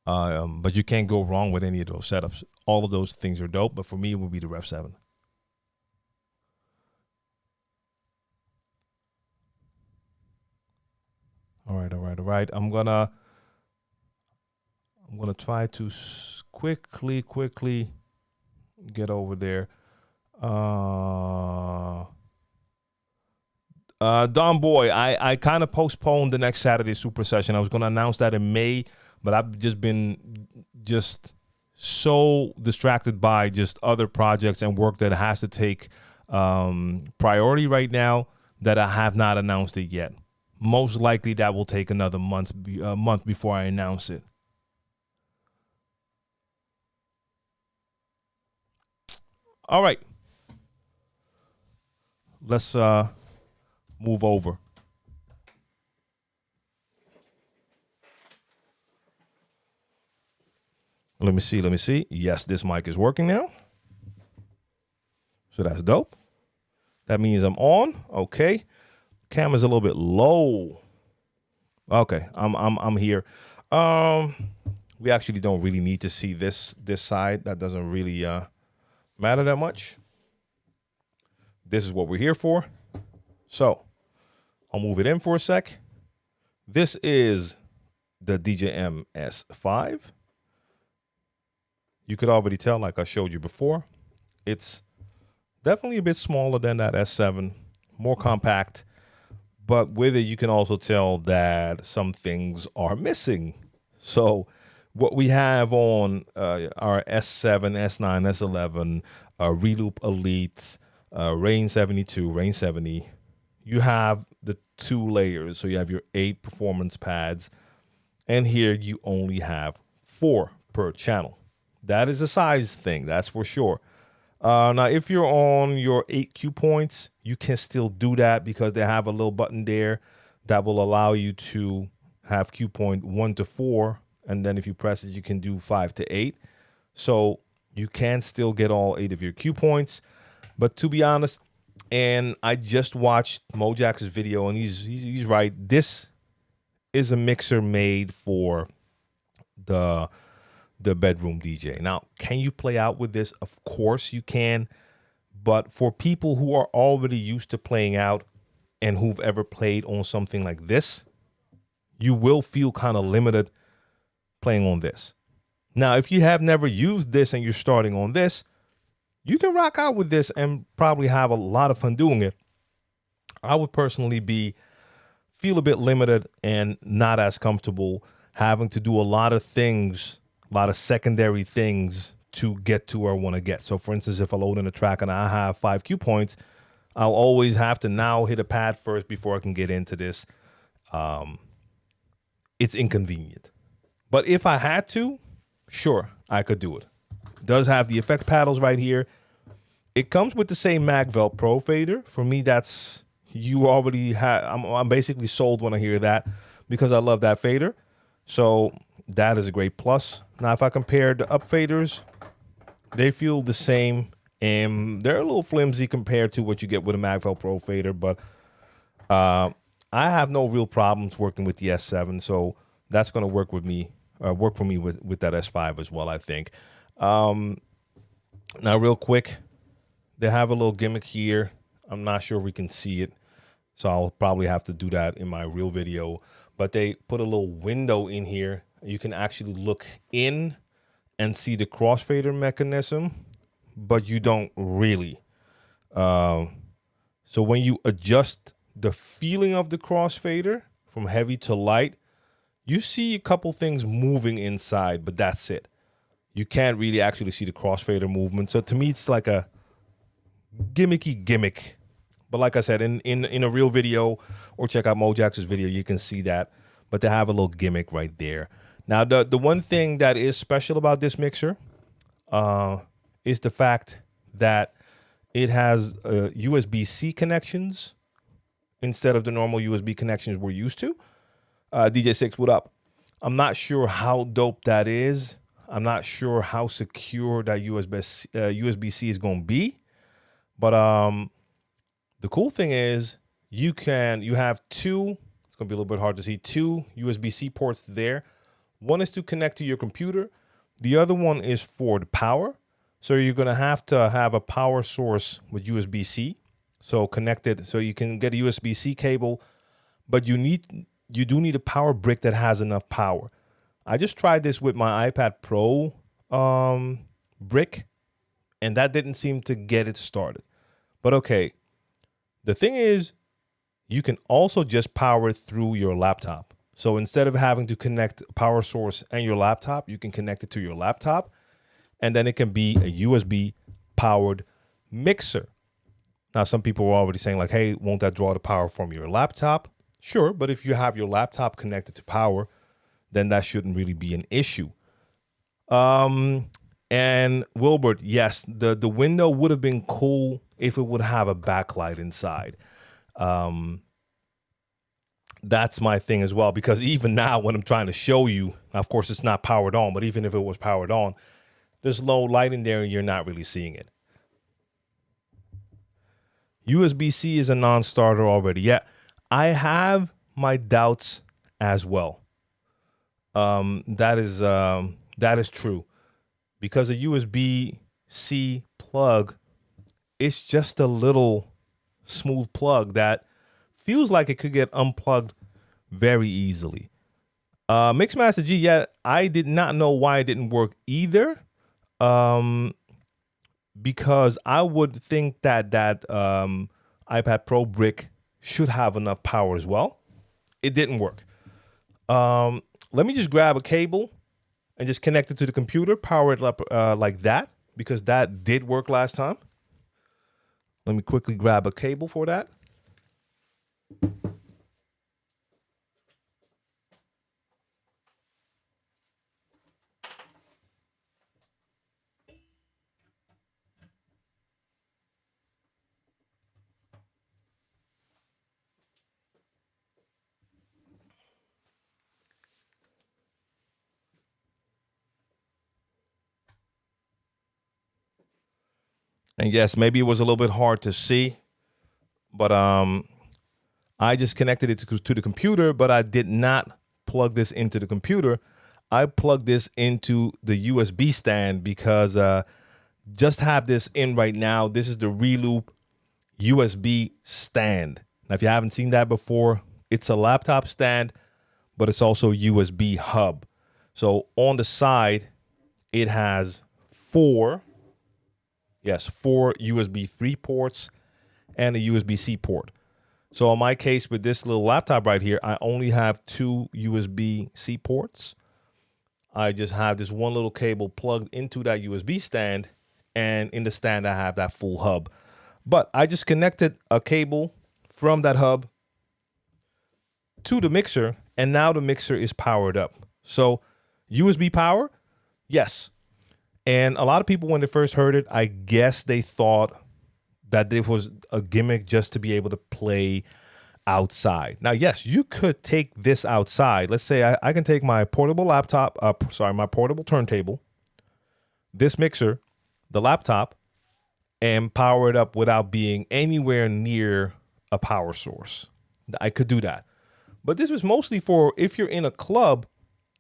But you can't go wrong with any of those setups. All of those things are dope, but for me, it would be the Rev 7. All right. I'm gonna try to quickly get over there. Don Boy, I kind of postponed the next Saturday Super Session. I was gonna announce that in May, but I've just been so distracted by just other projects and work that has to take priority right now that I have not announced it yet. Most likely that will take another month before I announce it. All right. Let's move over. Let me see. Yes, this mic is working now. So that's dope. That means I'm on. Okay. Camera's a little bit low. Okay, I'm here. We actually don't really need to see this side. That doesn't really matter that much. This is what we're here for. So I'll move it in for a sec. This is the DJ MS5. You could already tell, like I showed you before, it's definitely a bit smaller than that S7, more compact. But with it, you can also tell that some things are missing. So what we have on our S7, S9, S11, Reloop Elite, Rain 72, Rain 70, you have the 2 layers. So you have your 8 performance pads. And here you only have 4 per channel. That is a size thing, that's for sure. Now, if you're on your 8 cue points, you can still do that because they have a little button there that will allow you to have cue point 1 to 4. And then if you press it, you can do 5 to 8. So you can still get all 8 of your cue points. But to be honest, and I just watched Mojax's video, and he's right. This is a mixer made for the the bedroom DJ. Now, can you play out with this? Of course you can. But for people who are already used to playing out and who've ever played on something like this, you will feel kind of limited playing on this. Now, if you have never used this and you're starting on this, you can rock out with this and probably have a lot of fun doing it. I would personally feel a bit limited and not as comfortable having to do a lot of things, a lot of secondary things to get to where I want to get. So for instance, if I load in a track and I have 5 cue points, I'll always have to now hit a pad first before I can get into this. It's inconvenient. But if I had to, sure, I could do it. It does have the effect paddles right here. It comes with the same Magvel Pro fader. For me, that's, you already have, I'm basically sold when I hear that because I love that fader. So that is a great plus. Now, if I compare the up faders, they feel the same and they're a little flimsy compared to what you get with a Magvel Pro fader, but I have no real problems working with the S7, so that's going to work with me, work for me with that S5 as well, I think. Now, real quick, they have a little gimmick here. I'm not sure we can see it, so I'll probably have to do that in my real video. But they put a little window in here. You can actually look in and see the crossfader mechanism, but you don't really. So when you adjust the feeling of the crossfader from heavy to light, you see a couple things moving inside, but that's it. You can't really actually see the crossfader movement. So to me, it's like a gimmicky gimmick. But like I said, in a real video, or check out Mojax's video, you can see that. But they have a little gimmick right there. Now, the one thing that is special about this mixer is the fact that it has USB-C connections instead of the normal USB connections we're used to. DJ6, what up? I'm not sure how dope that is. I'm not sure how secure that USB-C is going to be. But the cool thing is you have two, it's going to be a little bit hard to see, two USB-C ports there. One is to connect to your computer. The other one is for the power. So you're going to have a power source with USB-C. So connected, so you can get a USB-C cable, but you do need a power brick that has enough power. I just tried this with my iPad Pro brick, and that didn't seem to get it started. But okay, the thing is, you can also just power it through your laptop. So instead of having to connect a power source and your laptop, you can connect it to your laptop, and then it can be a USB powered mixer. Now, some people were already saying like, hey, won't that draw the power from your laptop? Sure, but if you have your laptop connected to power, then that shouldn't really be an issue. And Wilbert, yes, the window would have been cool if it would have a backlight inside. That's my thing as well, because even now when I'm trying to show you, of course it's not powered on, but even if it was powered on, there's low light in there and you're not really seeing it. USB-C is a non-starter already. Yeah, I have my doubts as well. That is true, because a USB-C plug is just a little smooth plug that feels like it could get unplugged very easily. Mixmaster G, yeah, I did not know why it didn't work either. Because I would think that iPad Pro brick should have enough power as well. It didn't work. Let me just grab a cable and just connect it to the computer, power it up like that, because that did work last time. Let me quickly grab a cable for that. And yes, maybe it was a little bit hard to see, but I just connected it to the computer, but I did not plug this into the computer. I plugged this into the USB stand because just have this in right now. This is the Reloop USB stand. Now, if you haven't seen that before, it's a laptop stand, but it's also USB hub. So on the side, it has four USB 3 ports and a USB-C port. So in my case with this little laptop right here, I only have 2 USB-C ports. I just have this one little cable plugged into that USB stand, and in the stand I have that full hub. But I just connected a cable from that hub to the mixer, and now the mixer is powered up. So USB power, yes. And a lot of people, when they first heard it, I guess they thought that it was a gimmick just to be able to play outside. Now, yes, you could take this outside. Let's say I can take my portable laptop, my portable turntable, this mixer, the laptop, and power it up without being anywhere near a power source. I could do that. But this was mostly for if you're in a club,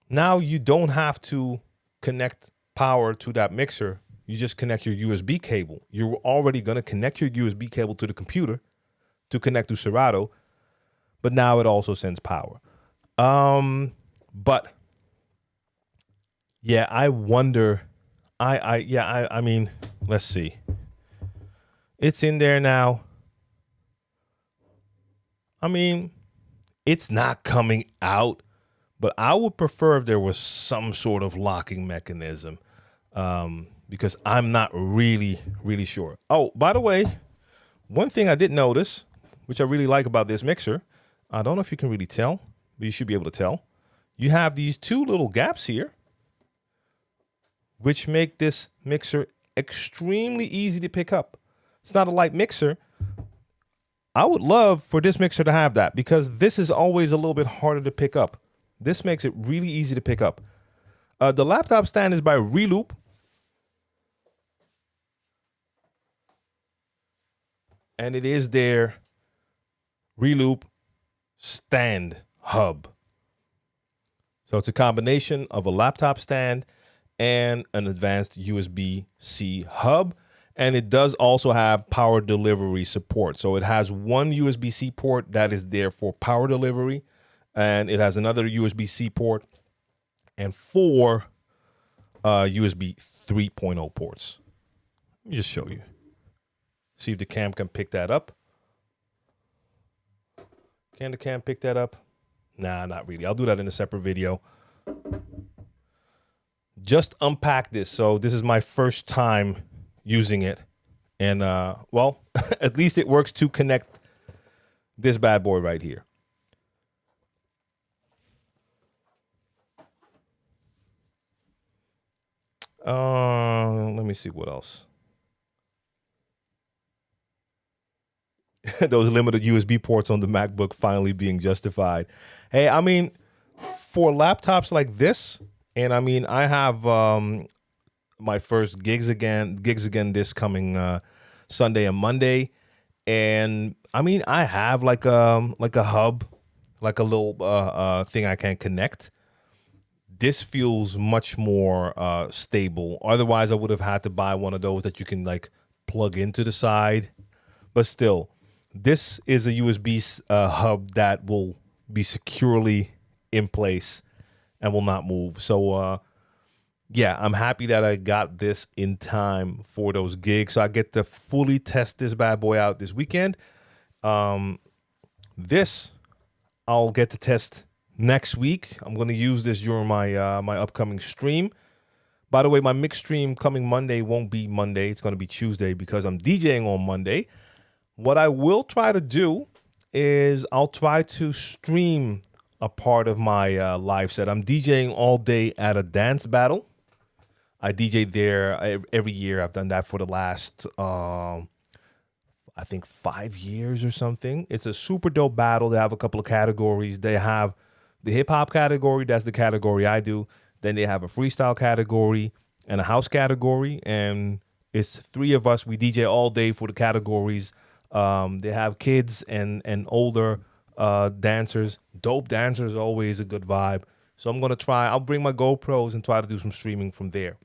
now you don't have to connect power to that mixer. You just connect your USB cable. You're already going to connect your USB cable to the computer to connect to Serato, but now it also sends power. But yeah, I wonder, I mean, let's see. It's in there now. I mean, it's not coming out, but I would prefer if there was some sort of locking mechanism, because I'm not really sure. Oh, by the way, one thing I did notice, which I really like about this mixer, I don't know if you can really tell, but you should be able to tell. You have these 2 little gaps here, which make this mixer extremely easy to pick up. It's not a light mixer. I would love for this mixer to have that, because this is always a little bit harder to pick up. This makes it really easy to pick up. The laptop stand is by Reloop. And it is their Reloop Stand Hub. So it's a combination of a laptop stand and an advanced USB-C hub. And it does also have power delivery support. So it has one USB-C port that is there for power delivery, and it has another USB-C port and 4 USB 3.0 ports. Let me just show you. See if the cam can pick that up. Can the cam pick that up? Nah, not really. I'll do that in a separate video. Just unpack this. So this is my first time using it. And, well, at least it works to connect this bad boy right here. Let me see what else. Those limited USB ports on the MacBook finally being justified. Hey, I mean, for laptops like this, and I mean, I have my first gigs again this coming Sunday and Monday, and I mean, I have like a hub, like a little thing I can connect. This feels much more stable. Otherwise, I would have had to buy one of those that you can like plug into the side. But still, this is a USB hub that will be securely in place and will not move. So, yeah, I'm happy that I got this in time for those gigs. So I get to fully test this bad boy out this weekend. This I'll get to test next week. I'm going to use this during my my upcoming stream. By the way, my mix stream coming Monday won't be Monday. It's going to be Tuesday because I'm DJing on Monday. What I will try to do is I'll try to stream a part of my live set. I'm DJing all day at a dance battle. I DJ there every year. I've done that for the last, I think 5 years or something. It's a super dope battle. They have a couple of categories. They have the hip hop category. That's the category I do. Then they have a freestyle category and a house category. And it's 3 of us. We DJ all day for the categories. They have kids and older dancers. Dope dancers, always a good vibe. So I'm going to I'll bring my GoPros and try to do some streaming from there.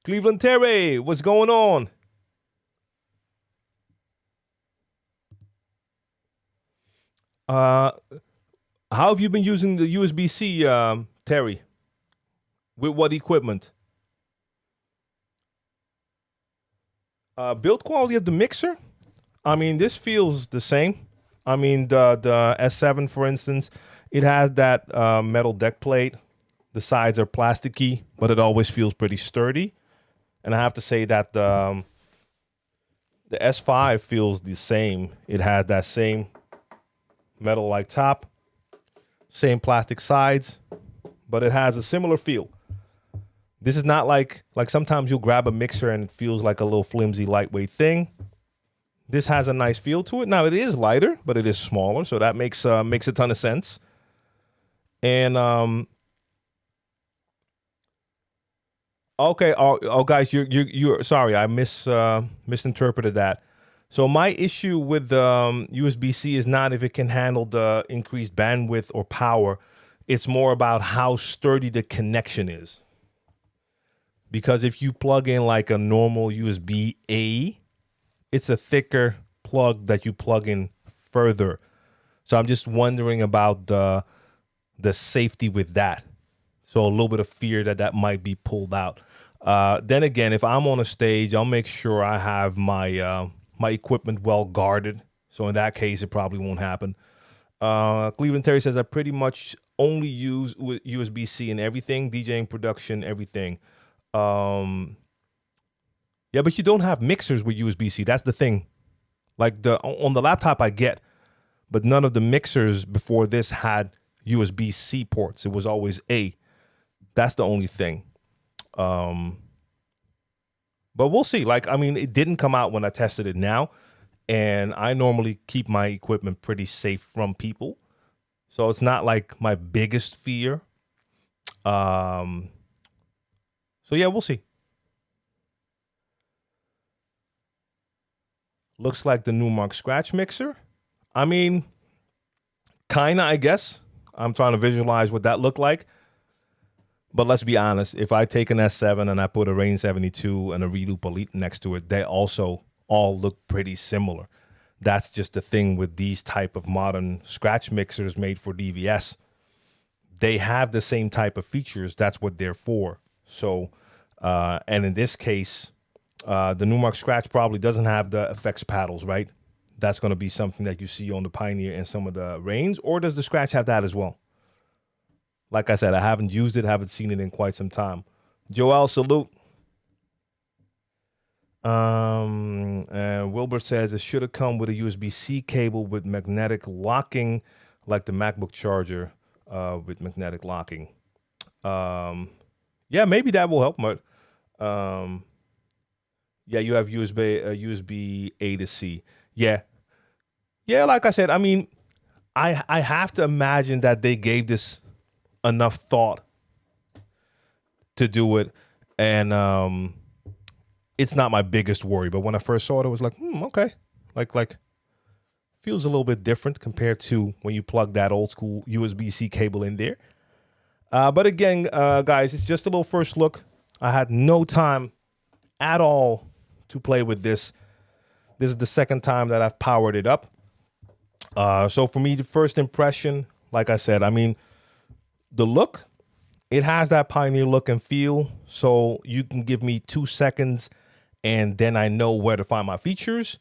Cleveland Terry, what's going on? How have you been using the USB-C, Terry? With what equipment? Build quality of the mixer? I mean, this feels the same. I mean, the S7, for instance, it has that metal deck plate. The sides are plasticky, but it always feels pretty sturdy. And I have to say that the S5 feels the same. It has that same metal-like top, same plastic sides, but it has a similar feel. This is not like sometimes you'll grab a mixer and it feels like a little flimsy, lightweight thing. This has a nice feel to it. Now, it is lighter, but it is smaller, so that makes a ton of sense. And okay, oh guys, you're sorry, I misinterpreted that. So my issue with USB-C is not if it can handle the increased bandwidth or power. It's more about how sturdy the connection is. Because if you plug in like a normal USB-A, it's a thicker plug that you plug in further. So I'm just wondering about the safety with that. So a little bit of fear that might be pulled out. Then again, if I'm on a stage, I'll make sure I have my my equipment well guarded. So in that case, it probably won't happen. Cleveland Terry says, I pretty much only use USB-C in everything, DJing, production, everything. Yeah, but you don't have mixers with USB-C. That's the thing. Like on the laptop I get, but none of the mixers before this had USB-C ports. It was always A. That's the only thing. But we'll see. Like, I mean, it didn't come out when I tested it now, and I normally keep my equipment pretty safe from people. So it's not like my biggest fear. So yeah, we'll see. Looks like the Numark scratch mixer. I mean, kinda, I guess. I'm trying to visualize what that looked like. But let's be honest, if I take an S7 and I put a Rain 72 and a Reloop Elite next to it, they also all look pretty similar. That's just the thing with these type of modern scratch mixers made for DVS. They have the same type of features. That's what they're for. So, and in this case, the Numark Scratch probably doesn't have the effects paddles, right? That's going to be something that you see on the Pioneer and some of the Rains. Or does the Scratch have that as well? Like I said, I haven't used it, haven't seen it in quite some time. Joel, salute. And Wilbur says it should have come with a USB-C cable with magnetic locking, like the MacBook charger with magnetic locking. Yeah, maybe that will help. But yeah, you have USB A to C. Yeah, like I said, I mean, I have to imagine that they gave this enough thought to do it, and it's not my biggest worry. But when I first saw it, I was like, okay, like feels a little bit different compared to when you plug that old school USB-C cable in there. But again, guys, it's just a little first look. I had no time at all to play with this. This is the second time that I've powered it up. So for me, the first impression, like I said, I mean, the look, it has that Pioneer look and feel. So you can give me 2 seconds and then I know where to find my features.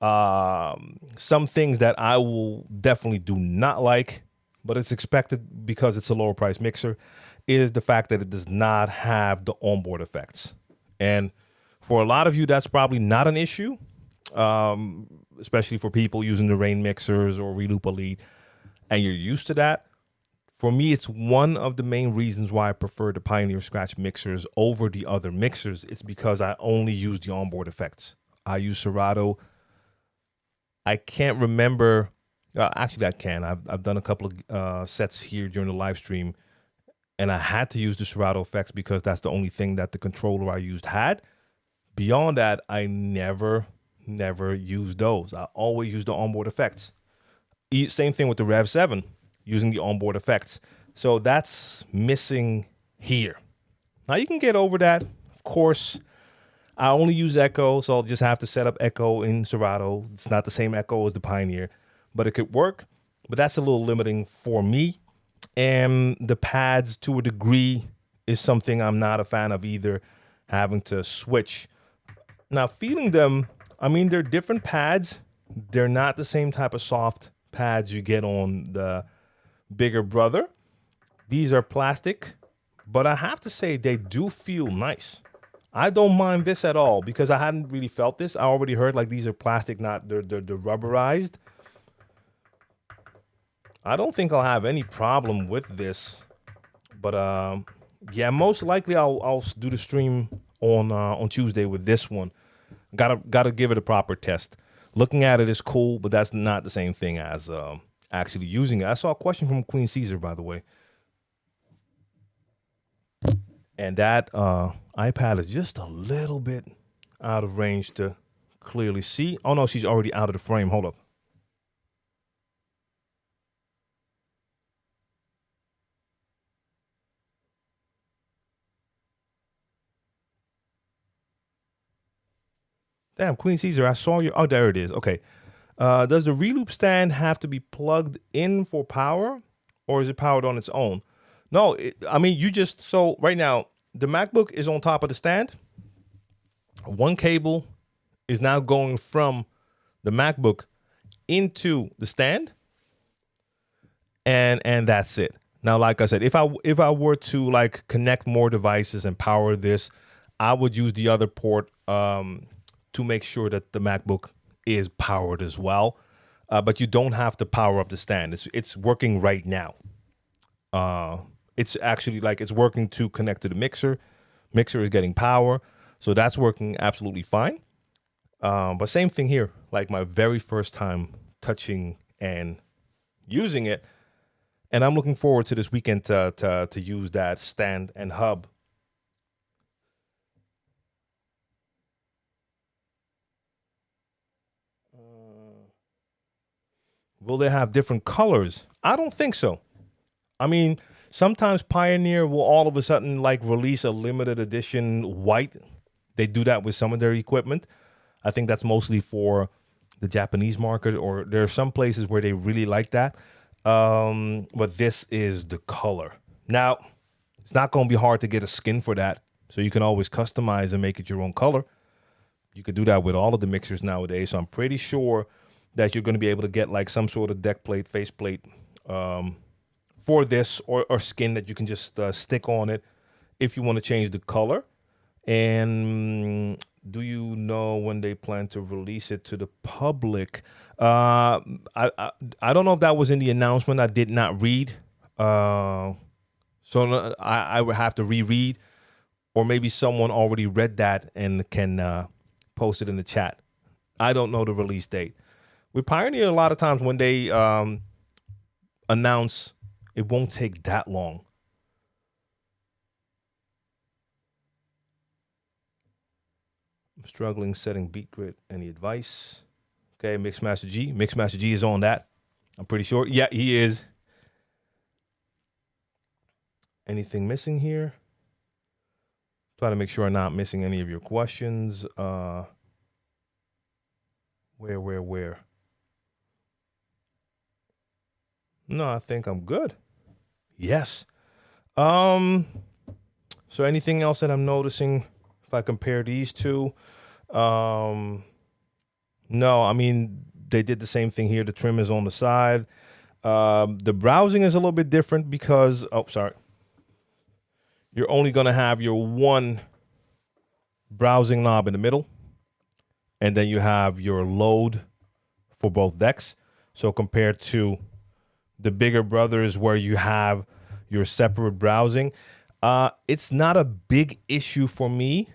Some things that I will definitely do not like, but it's expected because it's a lower price mixer, is the fact that it does not have the onboard effects. And for a lot of you, that's probably not an issue, especially for people using the Rain mixers or Reloop Elite, and you're used to that. For me, it's one of the main reasons why I prefer the Pioneer Scratch mixers over the other mixers. It's because I only use the onboard effects. I use Serato. I can't remember. Actually, I can. I've done a couple of sets here during the live stream, and I had to use the Serato effects because that's the only thing that the controller I used had. Beyond that, I never never use those. I always use the onboard effects. Same thing with the Rev 7, using the onboard effects. So that's missing here. Now you can get over that. Of course, I only use Echo, so I'll just have to set up Echo in Serato. It's not the same Echo as the Pioneer, but it could work. But that's a little limiting for me. And the pads, to a degree, is something I'm not a fan of either, having to switch. Now, feeling them, I mean, they're different pads. They're not the same type of soft pads you get on the bigger brother. These are plastic, but I have to say they do feel nice. I don't mind this at all because I hadn't really felt this. I already heard like these are plastic, not they're rubberized. I don't think I'll have any problem with this, but yeah, most likely I'll do the stream on Tuesday with this one. Gotta give it a proper test. Looking at it is cool, but that's not the same thing as actually using it. I saw a question from Queen Caesar, by the way. And that iPad is just a little bit out of range to clearly see. Oh, no, she's already out of the frame. Hold up. Damn, Queen Caesar, I saw you. Oh, there it is. Okay. Does the Reloop stand have to be plugged in for power, or is it powered on its own? No, I mean, so right now, the MacBook is on top of the stand. One cable is now going from the MacBook into the stand, and that's it. Now, like I said, if I were to like connect more devices and power this, I would use the other port to make sure that the MacBook is powered as well. But you don't have to power up the stand. It's working right now. It's actually like it's working to connect to the mixer. Mixer is getting power. So that's working absolutely fine. But same thing here, like my very first time touching and using it. And I'm looking forward to this weekend to use that stand and hub. Will they have different colors? I don't think so. I mean, sometimes Pioneer will all of a sudden like release a limited edition white. They do that with some of their equipment. I think that's mostly for the Japanese market, or there are some places where they really like that. But this is the color. Now, it's not going to be hard to get a skin for that. So you can always customize and make it your own color. You could do that with all of the mixers nowadays. So I'm pretty sure that you're going to be able to get like some sort of deck plate, face plate for this, or skin that you can just stick on it if you want to change the color. And do you know when they plan to release it to the public? I don't know if that was in the announcement. I did not read. So I would have to reread, or maybe someone already read that and can post it in the chat. I don't know the release date. With Pioneer, a lot of times when they announce, it won't take that long. I'm struggling setting beat grid. Any advice? Okay, Mixmaster G. Mixmaster G is on that. I'm pretty sure. Yeah, he is. Anything missing here? Try to make sure I'm not missing any of your questions. Where? No, I think I'm good. Yes. So anything else that I'm noticing if I compare these two? No, I mean, they did the same thing here. The trim is on the side. The browsing is a little bit different because, you're only going to have your one browsing knob in the middle, and then you have your load for both decks. So compared to the bigger brothers where you have your separate browsing, it's not a big issue for me,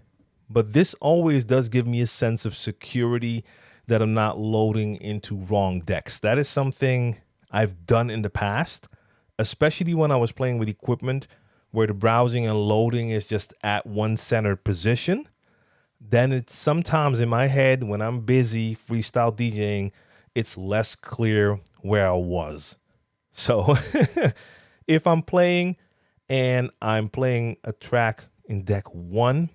but this always does give me a sense of security that I'm not loading into wrong decks. That is something I've done in the past, especially when I was playing with equipment where the browsing and loading is just at one centered position. then it's sometimes in my head when I'm busy freestyle DJing, it's less clear where I was. So if I'm playing and I'm playing a track in deck 1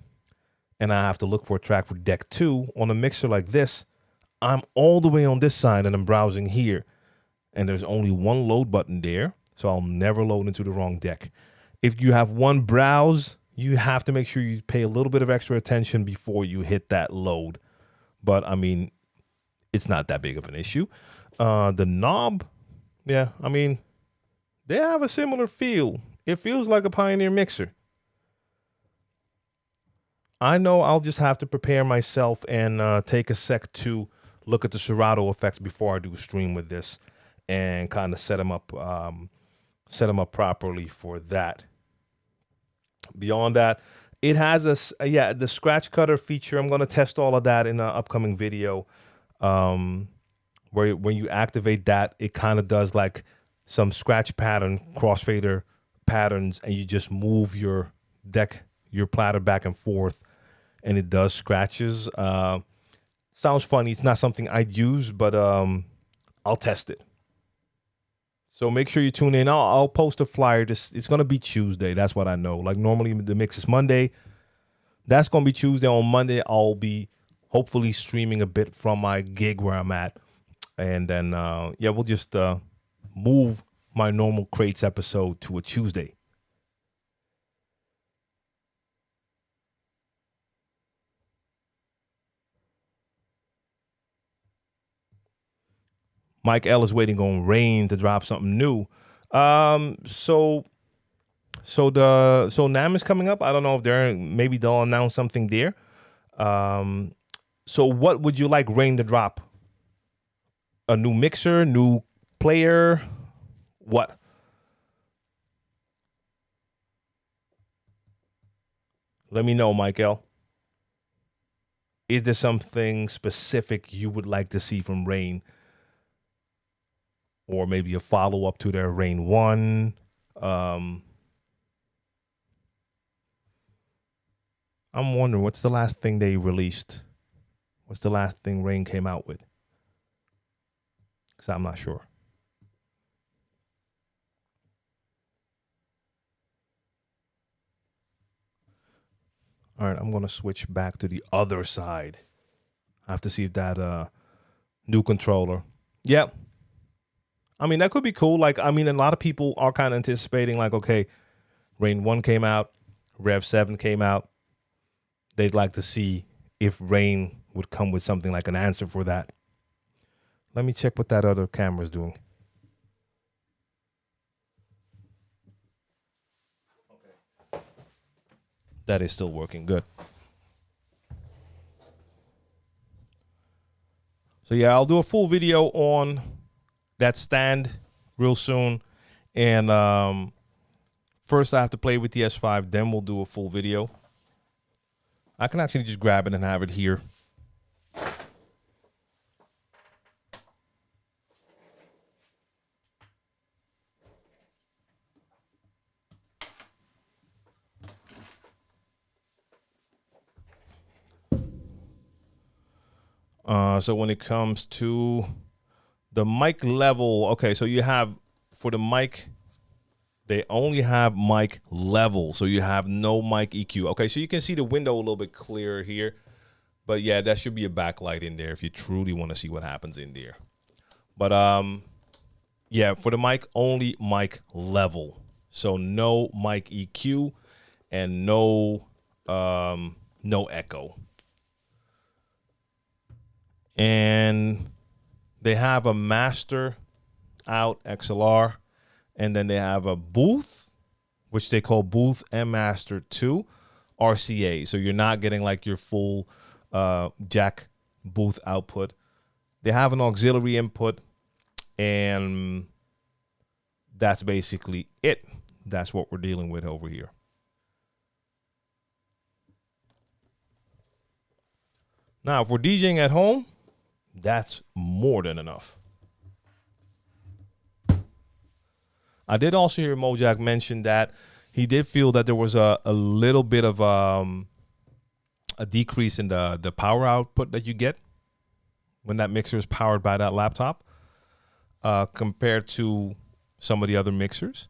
and I have to look for a track for deck 2 on a mixer like this, I'm all the way on this side and I'm browsing here. And there's only one load button there, so I'll never load into the wrong deck. If you have one browse, you have to make sure you pay a little bit of extra attention before you hit that load. But I mean, it's not that big of an issue. The knob, yeah, I mean, they have a similar feel. It feels like a Pioneer mixer. I know I'll just have to prepare myself and take a sec to look at the Serato effects before I do a stream with this and kind of set them up properly for that. Beyond that, it has the scratch cutter feature. I'm going to test all of that in an upcoming video. Where when you activate that, it kind of does like some scratch pattern, crossfader patterns, and you just move your platter back and forth, and it does scratches. Sounds funny. It's not something I'd use, but I'll test it. So make sure you tune in. I'll post a flyer. It's going to be Tuesday. That's what I know. Like normally the mix is Monday. That's going to be Tuesday. On Monday, I'll be hopefully streaming a bit from my gig where I'm at. And then, we'll just move my normal Crates episode to a Tuesday. Mike L is waiting on Rain to drop something new. So NAMM is coming up. I don't know if maybe they'll announce something there. So what would you like Rain to drop? A new mixer, new player, what? Let me know, Mike L. Is there something specific you would like to see from Rain? Or maybe a follow-up to their Rain 1. I'm wondering, what's the last thing they released? What's the last thing Rain came out with? Because I'm not sure. All right, I'm going to switch back to the other side. I have to see if that new controller. Yep. I mean, that could be cool. Like, I mean, a lot of people are kind of anticipating, like, okay, Rain 1 came out, Rev 7 came out. They'd like to see if Rain would come with something like an answer for that. Let me check what that other camera's doing. Okay. That is still working good. So yeah, I'll do a full video on that stand real soon. And first I have to play with the S5, then we'll do a full video. I can actually just grab it and have it here. So when it comes to the mic level, okay, so you have, for the mic, they only have mic level, so you have no mic EQ. Okay, so you can see the window a little bit clearer here. But yeah, that should be a backlight in there if you truly want to see what happens in there. But yeah, for the mic, only mic level. So no mic EQ and no echo. And they have a master out XLR, and then they have a booth, which they call booth and master 2 RCA. So you're not getting like your full jack booth output. They have an auxiliary input, and that's basically it. That's what we're dealing with over here. Now, if we're DJing at home, that's more than enough. I did also hear Mojack mention that he did feel that there was a little bit of a decrease in the power output that you get when that mixer is powered by that laptop compared to some of the other mixers.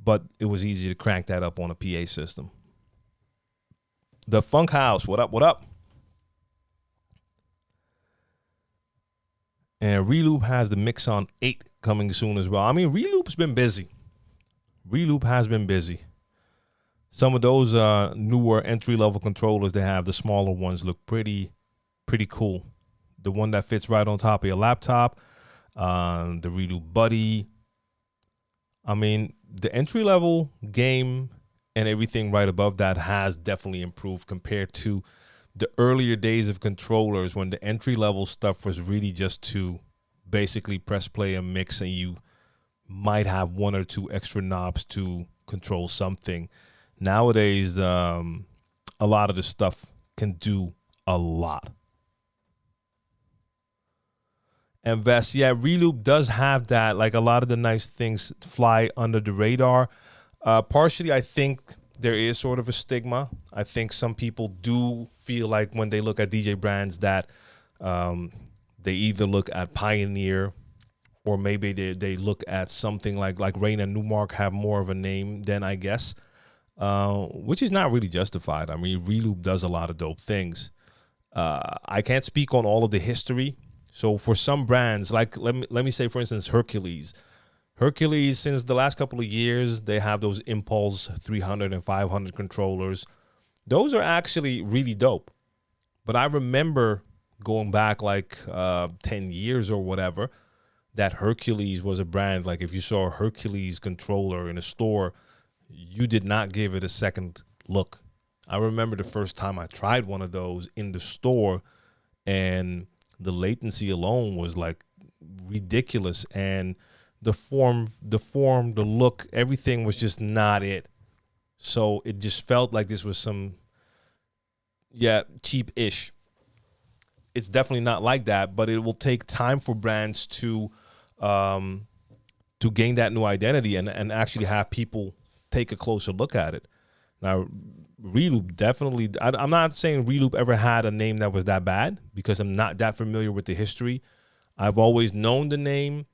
But it was easy to crank that up on a PA system. The Funk House, what up, what up? And Reloop has the Mixon 8 coming soon as well. I mean, Reloop's been busy. Reloop has been busy. Some of those newer entry-level controllers they have, the smaller ones, look pretty cool. The one that fits right on top of your laptop, the Reloop Buddy. I mean, the entry-level game and everything right above that has definitely improved compared to the earlier days of controllers when the entry-level stuff was really just to basically press play and mix, and you might have one or two extra knobs to control something. Nowadays, a lot of the stuff can do a lot. And Vest, yeah, Reloop does have that. Like a lot of the nice things fly under the radar. Partially, I think there is sort of a stigma. I think some people do feel like when they look at DJ brands that they either look at Pioneer or maybe they look at something like Rain and Newmark have more of a name than I guess, which is not really justified. I mean, Reloop does a lot of dope things. I can't speak on all of the history. So for some brands, like let me say, for instance, Hercules, since the last couple of years, they have those Impulse 300 and 500 controllers. Those are actually really dope. But I remember going back like 10 years or whatever, that Hercules was a brand. Like if you saw a Hercules controller in a store, you did not give it a second look. I remember the first time I tried one of those in the store, and the latency alone was like ridiculous. And the form, the look, everything was just not it. So it just felt like this was some, cheap-ish. It's definitely not like that, but it will take time for brands to gain that new identity and actually have people take a closer look at it. Now, Reloop definitely, I'm not saying Reloop ever had a name that was that bad because I'm not that familiar with the history. I've always known the name,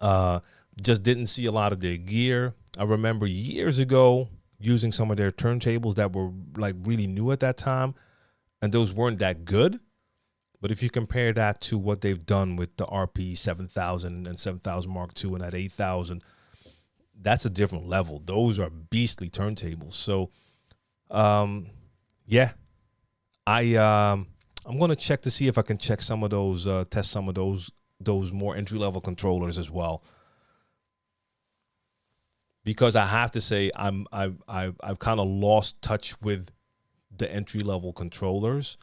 just didn't see a lot of their gear. I remember years ago using some of their turntables that were like really new at that time, and those weren't that good. But if you compare that to what they've done with the RP 7000 and 7000 Mark II and that 8000, that's a different level. Those are beastly turntables. So, I'm gonna check to see if I can check some of those, test some of those more entry level controllers as well. Because I have to say, I've kind of lost touch with the entry level controllers,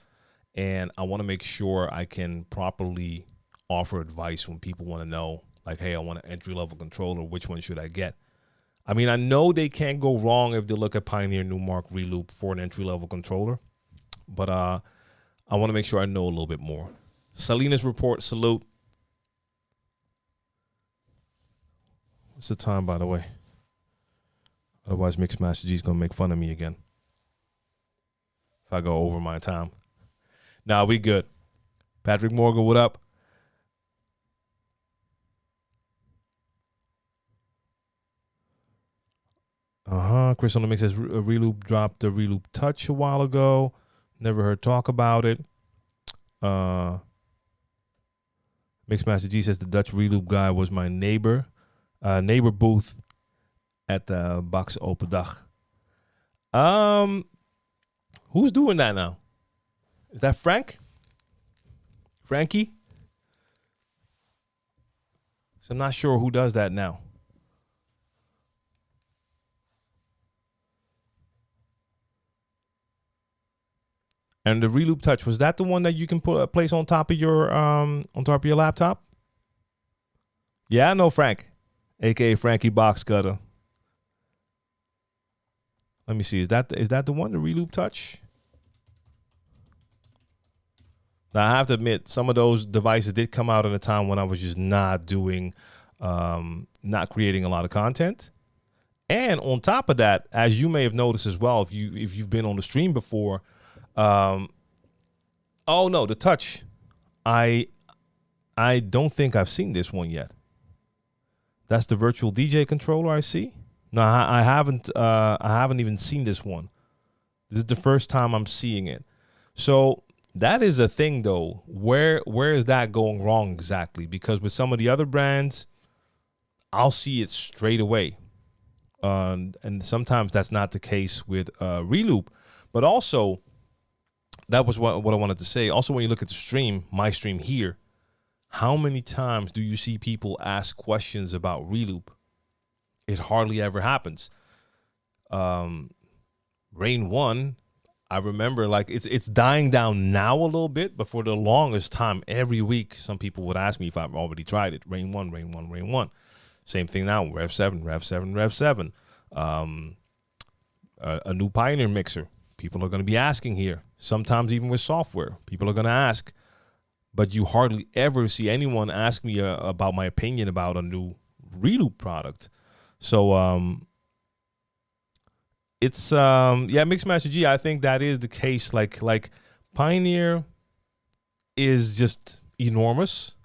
and I want to make sure I can properly offer advice when people want to know, like, hey, I want an entry level controller. Which one should I get? I mean, I know they can't go wrong if they look at Pioneer, Newmark, Reloop for an entry level controller, but I want to make sure I know a little bit more. Salinas report, salute. What's the time, by the way? Otherwise, Mixmaster G's gonna make fun of me again if I go over my time. Nah, we good. Patrick Morgan, what up? Chris on the Mix says Reloop dropped the Reloop Touch a while ago. Never heard talk about it. Mixmaster G says the Dutch Reloop guy was my neighbor booth at the Box Open Dag. Who's doing that now? Is that Frank? Frankie? So I'm not sure who does that now. And the Reloop Touch, was that the one that you can put a place on top of your laptop? Yeah, I know Frank, aka Frankie Box Cutter. Let me see. Is that the one, the Reloop Touch? Now, I have to admit, some of those devices did come out at a time when I was just not creating a lot of content. And on top of that, as you may have noticed as well, if you've been on the stream before, Um, oh no, the touch. I I don't think I've seen this one yet. That's the virtual DJ controller I see. No, I haven't. I haven't even seen this one. This is the first time I'm seeing it. So that is a thing, though. Where is that going wrong exactly? Because with some of the other brands, I'll see it straight away, and sometimes that's not the case with Reloop. But also, that was what I wanted to say. Also, when you look at the stream, my stream here, how many times do you see people ask questions about Reloop? It hardly ever happens. Rain 1, I remember, like, it's dying down now a little bit, but for the longest time, every week, some people would ask me if I've already tried it. Rain 1, Rain 1, Rain 1. Same thing now, Rev 7, Rev 7, Rev 7. A new Pioneer mixer. People are going to be asking here. Sometimes even with software, people are going to ask. But you hardly ever see anyone ask me about my opinion about a new Reloop product. So it's yeah, Mixmaster G. I think that is the case. Like Pioneer is just enormous,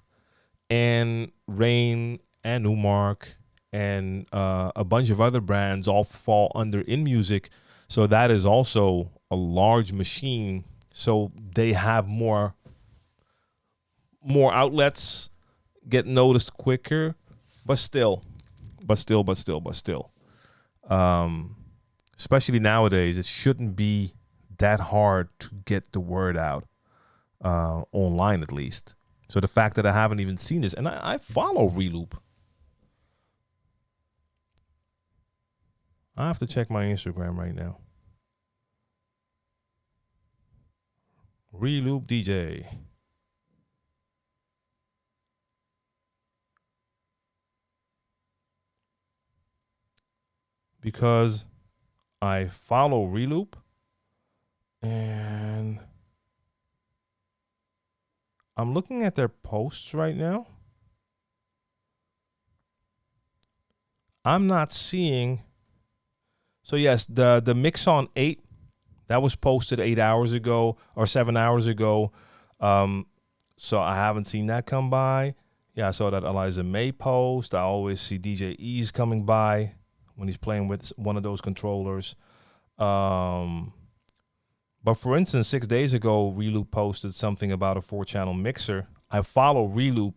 and Rain and Numark and a bunch of other brands all fall under InMusic. So that is also a large machine. So they have more outlets, get noticed quicker, but still. Especially nowadays, it shouldn't be that hard to get the word out, online at least. So the fact that I haven't even seen this, and I follow Reloop. I have to check my Instagram right now. Reloop DJ. Because I follow Reloop, and I'm looking at their posts right now. I'm not seeing. So yes, the Mixon 8, that was posted 8 hours ago or 7 hours ago. So I haven't seen that come by. Yeah, I saw that Eliza May post. I always see DJ Ease coming by when he's playing with one of those controllers. But for instance, 6 days ago, Reloop posted something about a 4-channel mixer. I follow Reloop,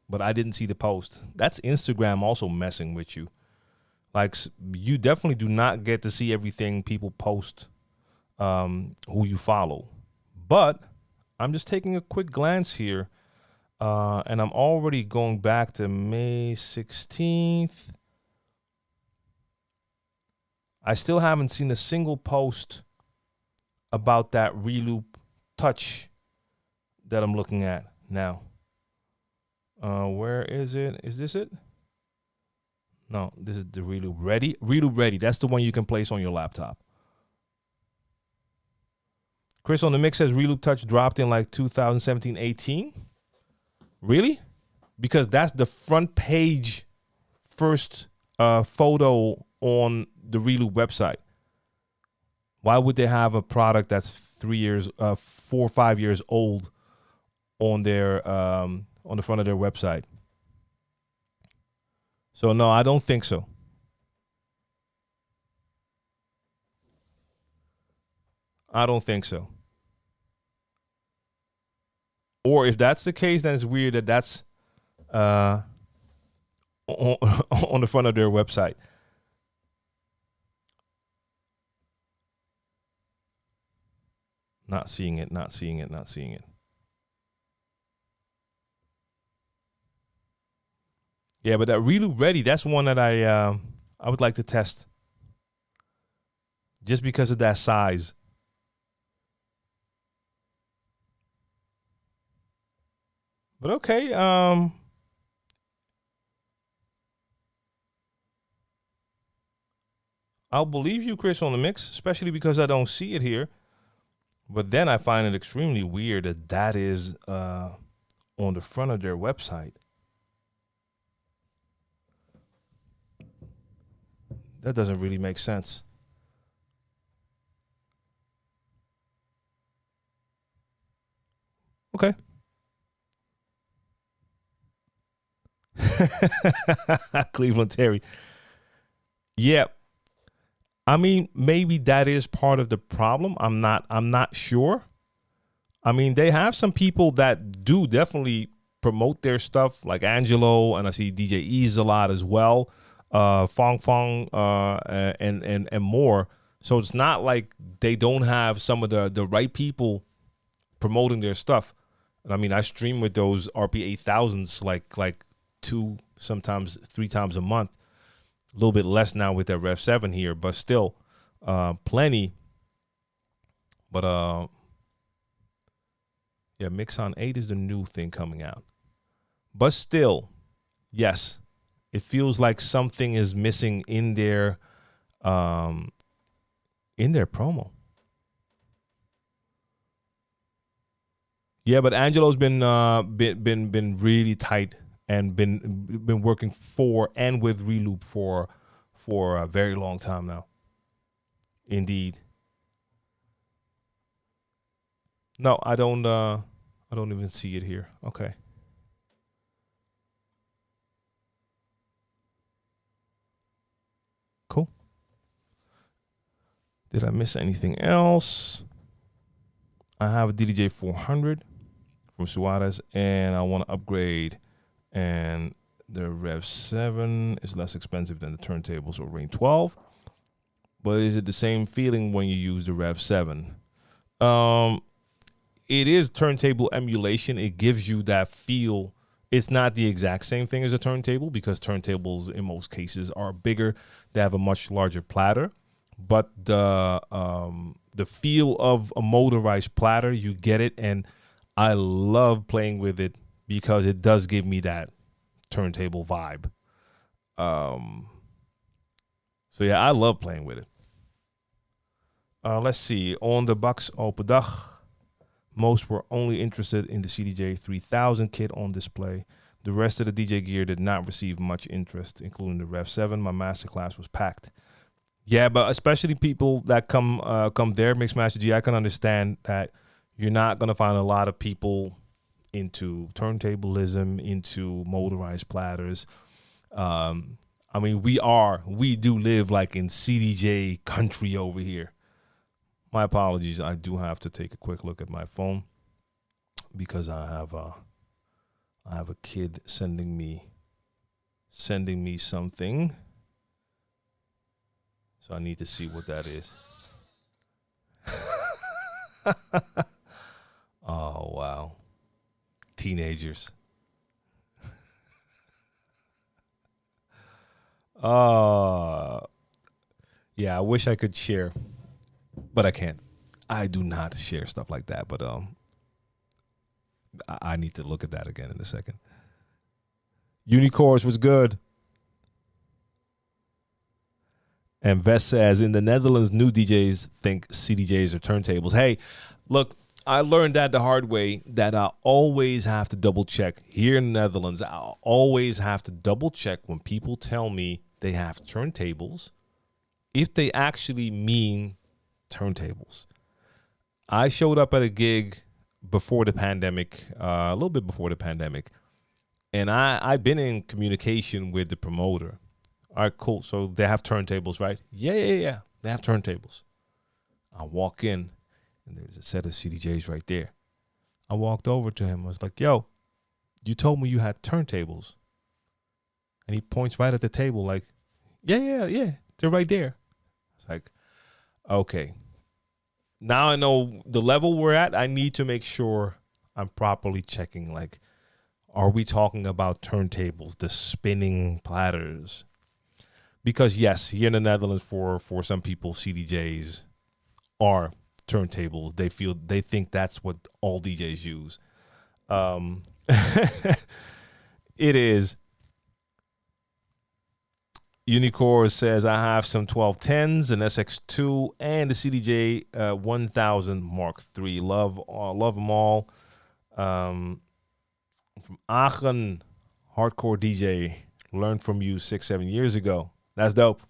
but I didn't see the post. That's Instagram also messing with you. Like, you definitely do not get to see everything people post, who you follow. But I'm just taking a quick glance here, and I'm already going back to May 16th. I still haven't seen a single post about that Reloop Touch that I'm looking at now. Where is it? Is this it? No, this is the Reloop Ready. Reloop Ready. That's the one you can place on your laptop. Chris on the mix says Reloop Touch dropped in like 2017-18. Really? Because that's the front page first photo on the Reloop website. Why would they have a product that's 4 or 5 years old on their on the front of their website? So no, I don't think so. I don't think so. Or if that's the case, then it's weird that that's on the front of their website. Not seeing it. Yeah, but that Reloop Ready, that's one that I would like to test. Just because of that size. But okay, I'll believe you, Chris, on the mix, especially because I don't see it here. But then I find it extremely weird that is on the front of their website. That doesn't really make sense. Cleveland Terry. Yeah. I mean, maybe that is part of the problem. I'm not sure. I mean, they have some people that do definitely promote their stuff, like Angelo, and I see DJ Ease a lot as well. Fong Fong, and more. So it's not like they don't have some of the right people promoting their stuff. And I mean, I stream with those RP 8000s like 2, sometimes 3 times a month. A little bit less now with that Rev 7 here, but still plenty. But yeah, Mixon 8 is the new thing coming out. But still, yes, it feels like something is missing in their promo. Yeah, but Angelo's been really tight and been working for and with Reloop for a very long time now. Indeed. No, I don't even see it here. Okay. Cool. Did I miss anything else? I have a DDJ 400 from Suarez, and I want to upgrade. And the Rev 7 is less expensive than the turntables or Rain 12. But is it the same feeling when you use the Rev 7? It is turntable emulation. It gives you that feel. It's not the exact same thing as a turntable because turntables in most cases are bigger. They have a much larger platter. But the feel of a motorized platter, you get it. And I love playing with it because it does give me that turntable vibe. So yeah, I love playing with it. Let's see. On the box open dag. Most were only interested in the CDJ 3000 kit on display. The rest of the DJ gear did not receive much interest, including the Rev 7. My masterclass was packed. Yeah, but especially people that come there, Mixmaster G, I can understand that you're not going to find a lot of people into turntablism, into motorized platters. I mean, we do live like in CDJ country over here. My apologies. I do have to take a quick look at my phone because I have a kid sending me something. So I need to see what that is. Oh, wow. Teenagers. Yeah, I wish I could share, but I can't. I do not share stuff like that, but I need to look at that again in a second. Unicorns was good. And Vest says, in the Netherlands, new DJs think CDJs are turntables. Hey, look, I learned that the hard way, that I always have to double check. Here in the Netherlands, I always have to double check when people tell me they have turntables, if they actually mean turntables. I showed up at a gig before the pandemic, a little bit before the pandemic, and I've been in communication with the promoter. All right, cool. So they have turntables, right? Yeah. They have turntables. I walk in, and there's a set of CDJs right there. I walked over to him. I was like, yo, you told me you had turntables. And he points right at the table like, yeah. They're right there. It's like, okay. Now I know the level we're at. I need to make sure I'm properly checking. Like, are we talking about turntables, the spinning platters? Because yes, here in the Netherlands, for some people, CDJs are turntables. They think that's what all DJs use. It is. Unicorn says, I have some 1210s, an SX2, and the CDJ 1000 Mark III. Love them all. From Aachen, hardcore DJ, learned from you 6-7 years ago. That's dope.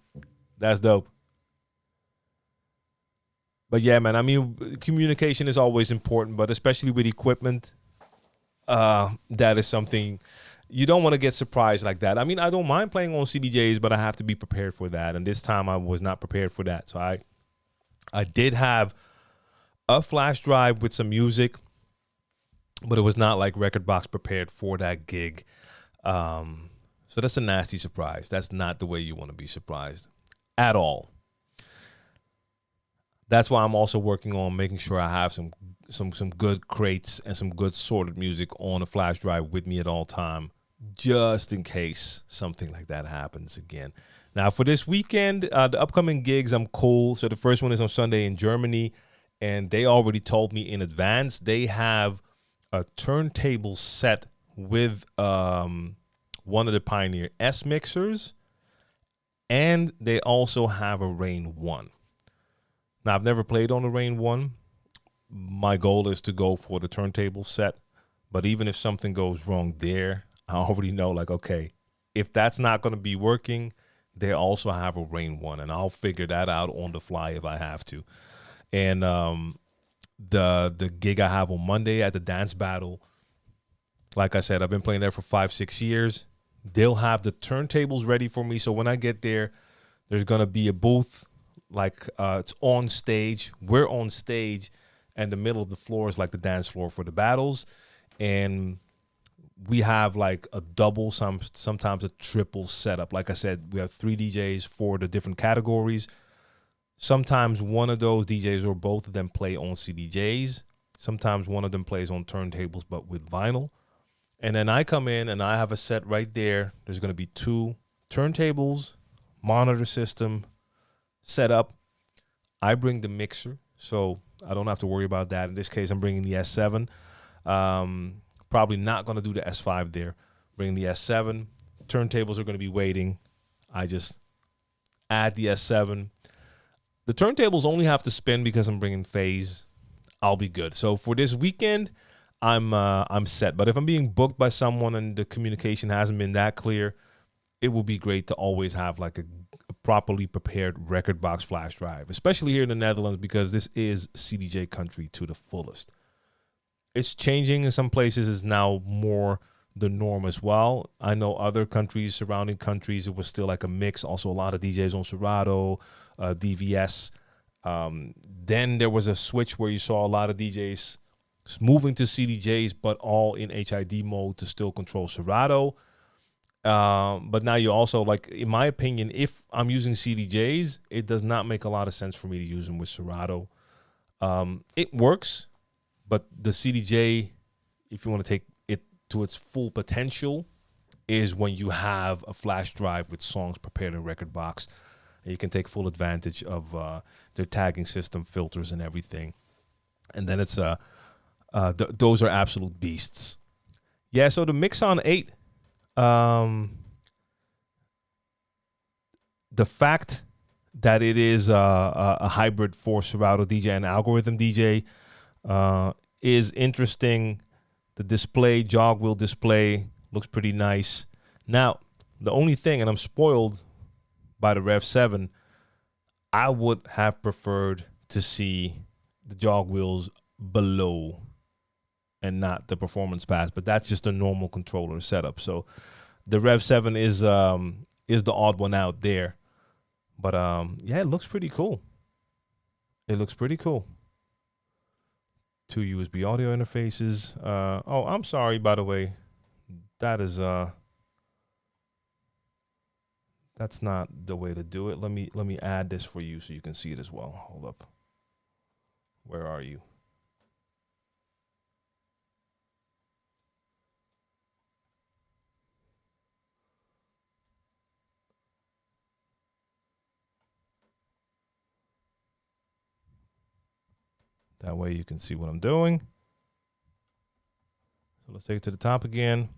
But yeah, man, I mean, communication is always important, but especially with equipment, that is something you don't want to get surprised like that. I mean, I don't mind playing on CDJs, but I have to be prepared for that. And this time I was not prepared for that. So I did have a flash drive with some music, but it was not like Rekordbox prepared for that gig. So that's a nasty surprise. That's not the way you want to be surprised at all. That's why I'm also working on making sure I have some good crates and some good sorted music on a flash drive with me at all time, just in case something like that happens again. Now, for this weekend, the upcoming gigs, I'm cool. So the first one is on Sunday in Germany, and they already told me in advance they have a turntable set with one of the Pioneer S mixers, and they also have a Rain 1. Now, I've never played on the Rain 1. My goal is to go for the turntable set, but even if something goes wrong there, I already know, like, okay, if that's not going to be working, they also have a Rain 1, and I'll figure that out on the fly if I have to. And the gig I have on Monday at the Dance Battle, like I said, I've been playing there for 5-6 years. They'll have the turntables ready for me, so when I get there, there's going to be a booth. Like it's on stage. We're on stage, and the middle of the floor is like the dance floor for the battles. And we have like a double, sometimes a triple setup. Like I said, we have 3 DJs for the different categories. Sometimes one of those DJs or both of them play on CDJs. Sometimes one of them plays on turntables, but with vinyl. And then I come in and I have a set right there. There's going to be 2 turntables, monitor system, set up. I bring the mixer, so I don't have to worry about that. In this case, I'm bringing the S7. Probably not going to do the S5 there. Bring the S7. Turntables are going to be waiting. I just add the S7. The turntables only have to spin because I'm bringing phase. I'll be good. So for this weekend, I'm set. But if I'm being booked by someone and the communication hasn't been that clear, it would be great to always have like a properly prepared Rekordbox flash drive, especially here in the Netherlands, because this is CDJ country to the fullest. It's changing in some places. Is now more the norm as well. I know other countries, surrounding countries, it was still like a mix. Also, a lot of DJs on Serato, DVS. Then there was a switch where you saw a lot of DJs moving to CDJs, but all in HID mode to still control Serato. But now you also, like, in my opinion, if I'm using CDJs, it does not make a lot of sense for me to use them with Serato. It works, but the CDJ, if you want to take it to its full potential, is when you have a flash drive with songs prepared in Rekordbox. And you can take full advantage of their tagging system, filters, and everything. And then it's those are absolute beasts. Yeah, so the Mixon 8. The fact that it is a hybrid for Serato DJ and algorithm DJ is interesting. The display, jog wheel display, looks pretty nice. Now, the only thing, and I'm spoiled by the Rev 7, I would have preferred to see the jog wheels below and not the performance pass, but that's just a normal controller setup. So the Rev 7 is the odd one out there. But yeah, it looks pretty cool. It looks pretty cool. 2 USB audio interfaces. Oh, I'm sorry, by the way. That is that's not the way to do it. Let me add this for you so you can see it as well. Hold up. Where are you? That way you can see what I'm doing. So let's take it to the top again.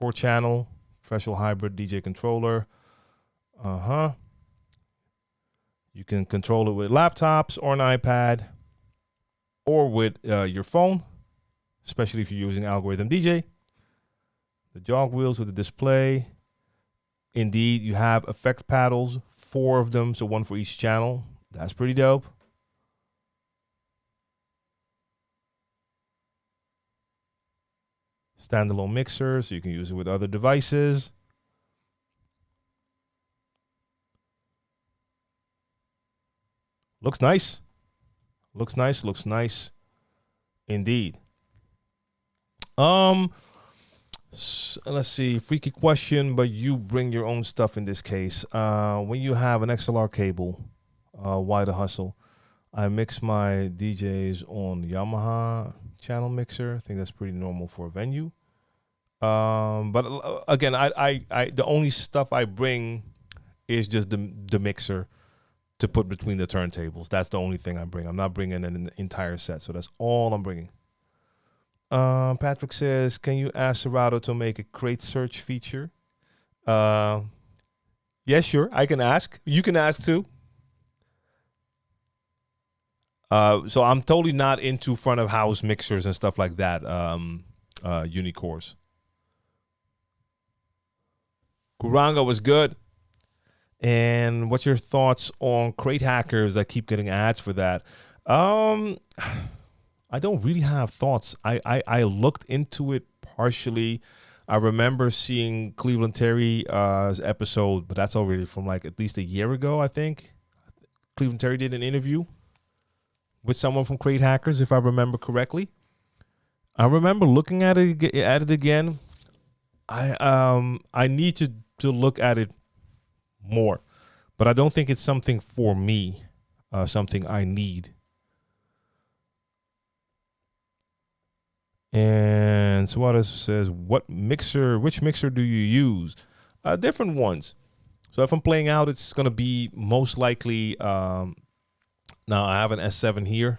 4-channel, professional hybrid DJ controller. You can control it with laptops or an iPad or with your phone, especially if you're using algorithm DJ. The jog wheels with the display. Indeed, you have effect paddles, 4 of them, so 1 for each channel. That's pretty dope. Standalone mixer, so you can use it with other devices. Looks nice. Looks nice. Looks nice. Indeed. Let's see. Freaky question, but you bring your own stuff in this case. When you have an XLR cable, why the hustle? I mix my DJs on Yamaha channel mixer. I think that's pretty normal for a venue. But again, I the only stuff I bring is just the mixer to put between the turntables. That's the only thing I bring. I'm not bringing an entire set, so that's all I'm bringing. Patrick says, can you ask Serato to make a crate search feature? Yeah, sure. I can ask. You can ask too. So I'm totally not into front of house mixers and stuff like that. Unicores. Guranga was good. And what's your thoughts on crate hackers? I keep getting ads for that. I don't really have thoughts. I looked into it partially. I remember seeing Cleveland Terry's episode, but that's already from like at least a year ago, I think. Cleveland Terry did an interview with someone from Crate Hackers, if I remember correctly. I remember looking at it again. I need to look at it more, but I don't think it's something for me, something I need. And Suarez says, which mixer do you use? Different ones. So if I'm playing out, it's going to be most likely, now I have an S7 here.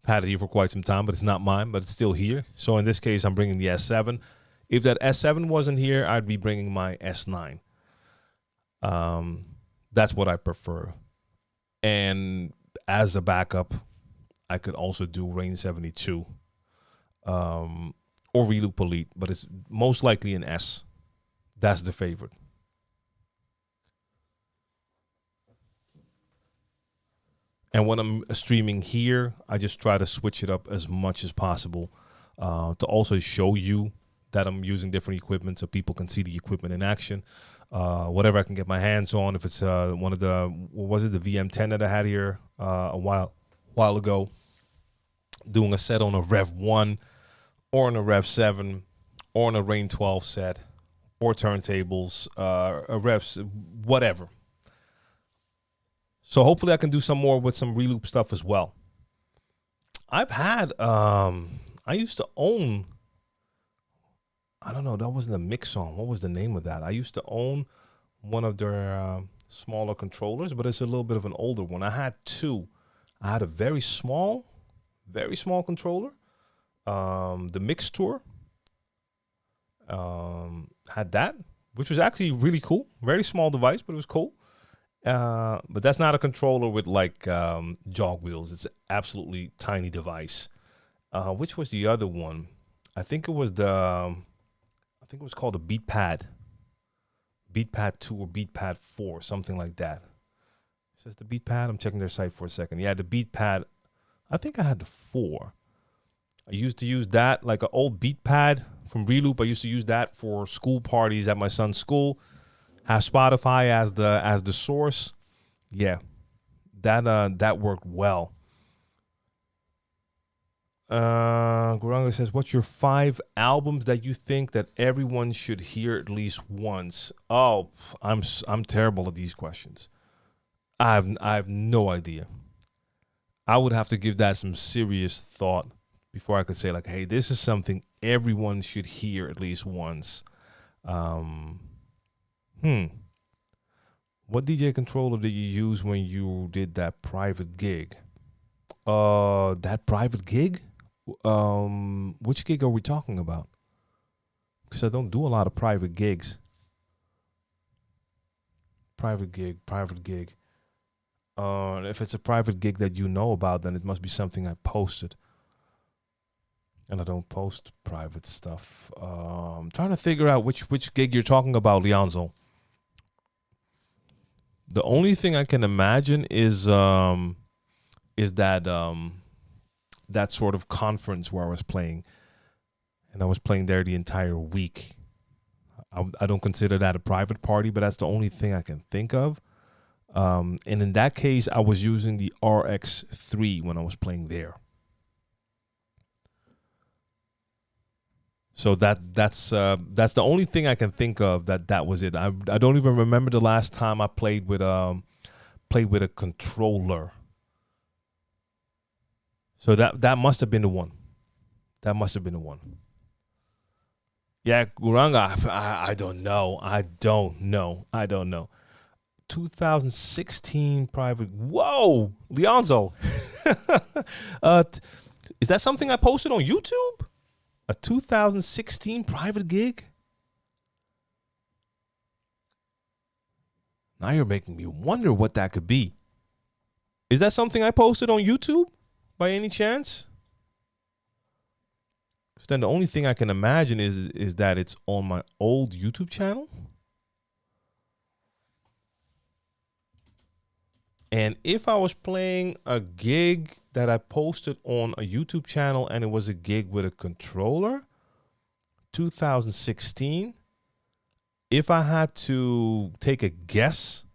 I've had it here for quite some time, but it's not mine, but it's still here. So in this case, I'm bringing the S7. If that S7 wasn't here, I'd be bringing my S9. That's what I prefer. And as a backup, I could also do Rain 72. Or Reloop Elite, but it's most likely an S. That's the favorite. And when I'm streaming here, I just try to switch it up as much as possible to also show you that I'm using different equipment so people can see the equipment in action. Whatever I can get my hands on. If it's one of the, what was it, the VM10 that I had here a while ago, doing a set on a Rev 1 or on a Rev 7 or on a Rain 12 set or turntables, Revs, whatever. So hopefully I can do some more with some Reloop stuff as well. I've had, I used to own, I don't know, that wasn't a Mixon. What was the name of that? I used to own one of their smaller controllers, but it's a little bit of an older one. I had two. I had a very small controller. The Mix Tour had that, which was actually really cool. Very small device, but it was cool. But that's not a controller with like jog wheels. It's an absolutely tiny device. Which was the other one? I think it was called the BeatPad 2 or BeatPad 4, something like that. It says the BeatPad. I'm checking their site for a second. Yeah, the BeatPad. I think I had the 4. I used to use that, like an old BeatPad from Reloop. I used to use that for school parties at my son's school. Have Spotify as the source. Yeah, that worked well. Goranga says, what's your 5 albums that you think that everyone should hear at least once? Oh, I'm terrible at these questions. I have no idea. I would have to give that some serious thought before I could say like, hey, this is something everyone should hear at least once. What DJ controller did you use when you did that private gig? That private gig? Which gig are we talking about? Because I don't do a lot of private gigs. Private gig. If it's a private gig that you know about, then it must be something I posted. And I don't post private stuff. I'm trying to figure out which gig you're talking about, Leonzo. The only thing I can imagine is that that sort of conference where I was playing. and I was playing there the entire week. I don't consider that a private party, but that's the only thing I can think of. And in that case, I was using the RX3 when I was playing there. So that's the only thing I can think of that was it. I don't even remember the last time I played with a controller. So that must have been the one. That must have been the one. Yeah, Guranga, I don't know. I don't know. 2016 private. Whoa, Leonzo. Is that something I posted on YouTube? A 2016 private gig? Now you're making me wonder what that could be. Is that something I posted on YouTube by any chance? So then the only thing I can imagine is that it's on my old YouTube channel. And if I was playing a gig that I posted on a YouTube channel and it was a gig with a controller, 2016, if I had to take a guess,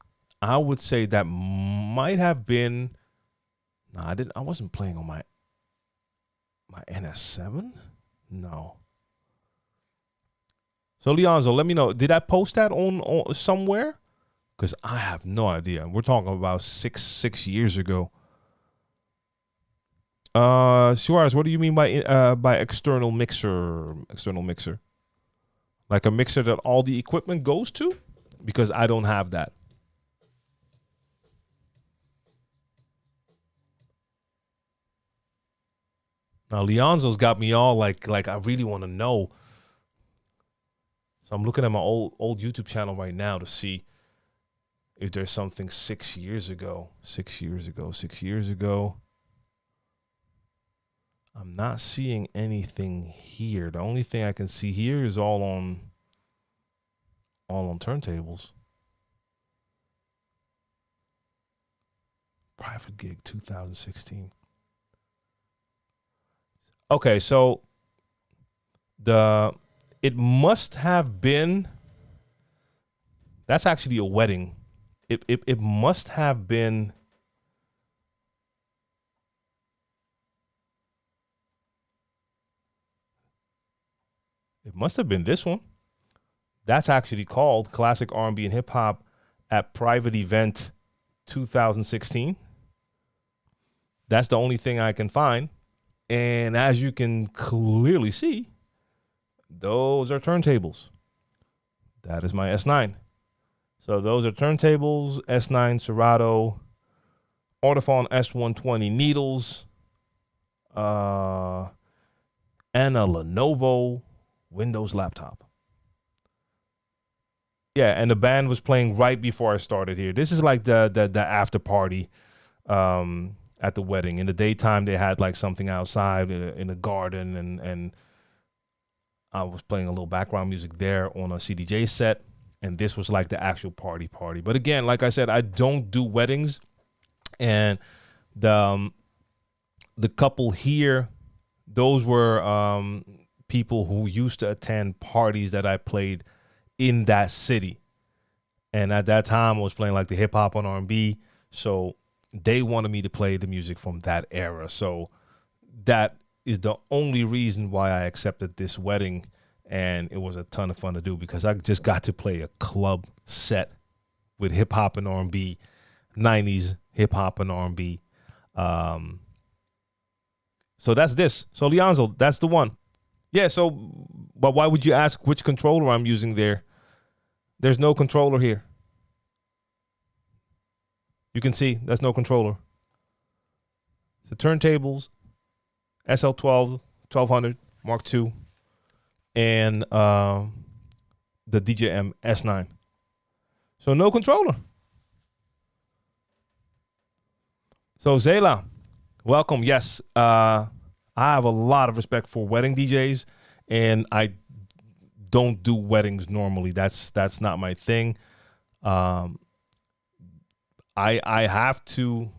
I would say that might have been, I wasn't playing on my NS7? No. So Leonzo, let me know, did I post that on somewhere? Because I have no idea. We're talking about six years ago. Suarez, what do you mean by external mixer? External mixer, like a mixer that all the equipment goes to? Because I don't have that. Now Leonzo's got me all like I really want to know. So I'm looking at my old YouTube channel right now to see if there's something 6 years ago. 6 years ago. I'm not seeing anything here. The only thing I can see here is all on turntables. Private gig 2016. Okay, so it must have been, that's actually a wedding. It must have been, this one. That's actually called Classic R&B and Hip Hop at Private Event 2016. That's the only thing I can find. And as you can clearly see, those are turntables. That is my S9. So those are turntables, S9 Serato, Ortofon S120 needles, and a Lenovo Windows laptop. Yeah, and the band was playing right before I started here. This is like the after party at the wedding. In the daytime, they had like something outside in a garden, and I was playing a little background music there on a CDJ set. And this was like the actual party. But again, like I said, I don't do weddings. And the couple here, those were people who used to attend parties that I played in that city. And at that time, I was playing like the hip hop and R&B. So they wanted me to play the music from that era. So that is the only reason why I accepted this wedding. And it was a ton of fun to do because I just got to play a club set with hip hop and R&B, 90s hip hop and R&B. So that's this. So Leonzo, that's the one. Yeah. So, but why would you ask which controller I'm using there? There's no controller here. You can see that's no controller. The turntables, SL12, 1200, Mark II. And the DJM S9. So no controller. So Zayla, welcome. Yes, I have a lot of respect for wedding DJs, and I don't do weddings normally. That's not my thing. I have to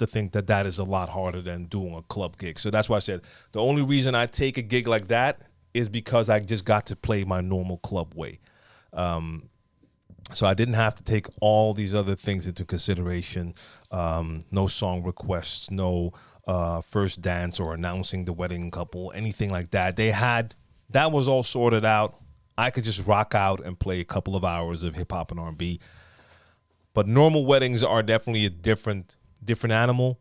think that is a lot harder than doing a club gig. So that's why I said the only reason I take a gig like that is because I just got to play my normal club way. So I didn't have to take all these other things into consideration. No song requests, no first dance or announcing the wedding couple, anything like that. That was all sorted out. I could just rock out and play a couple of hours of hip hop and R&B. But normal weddings are definitely a different animal.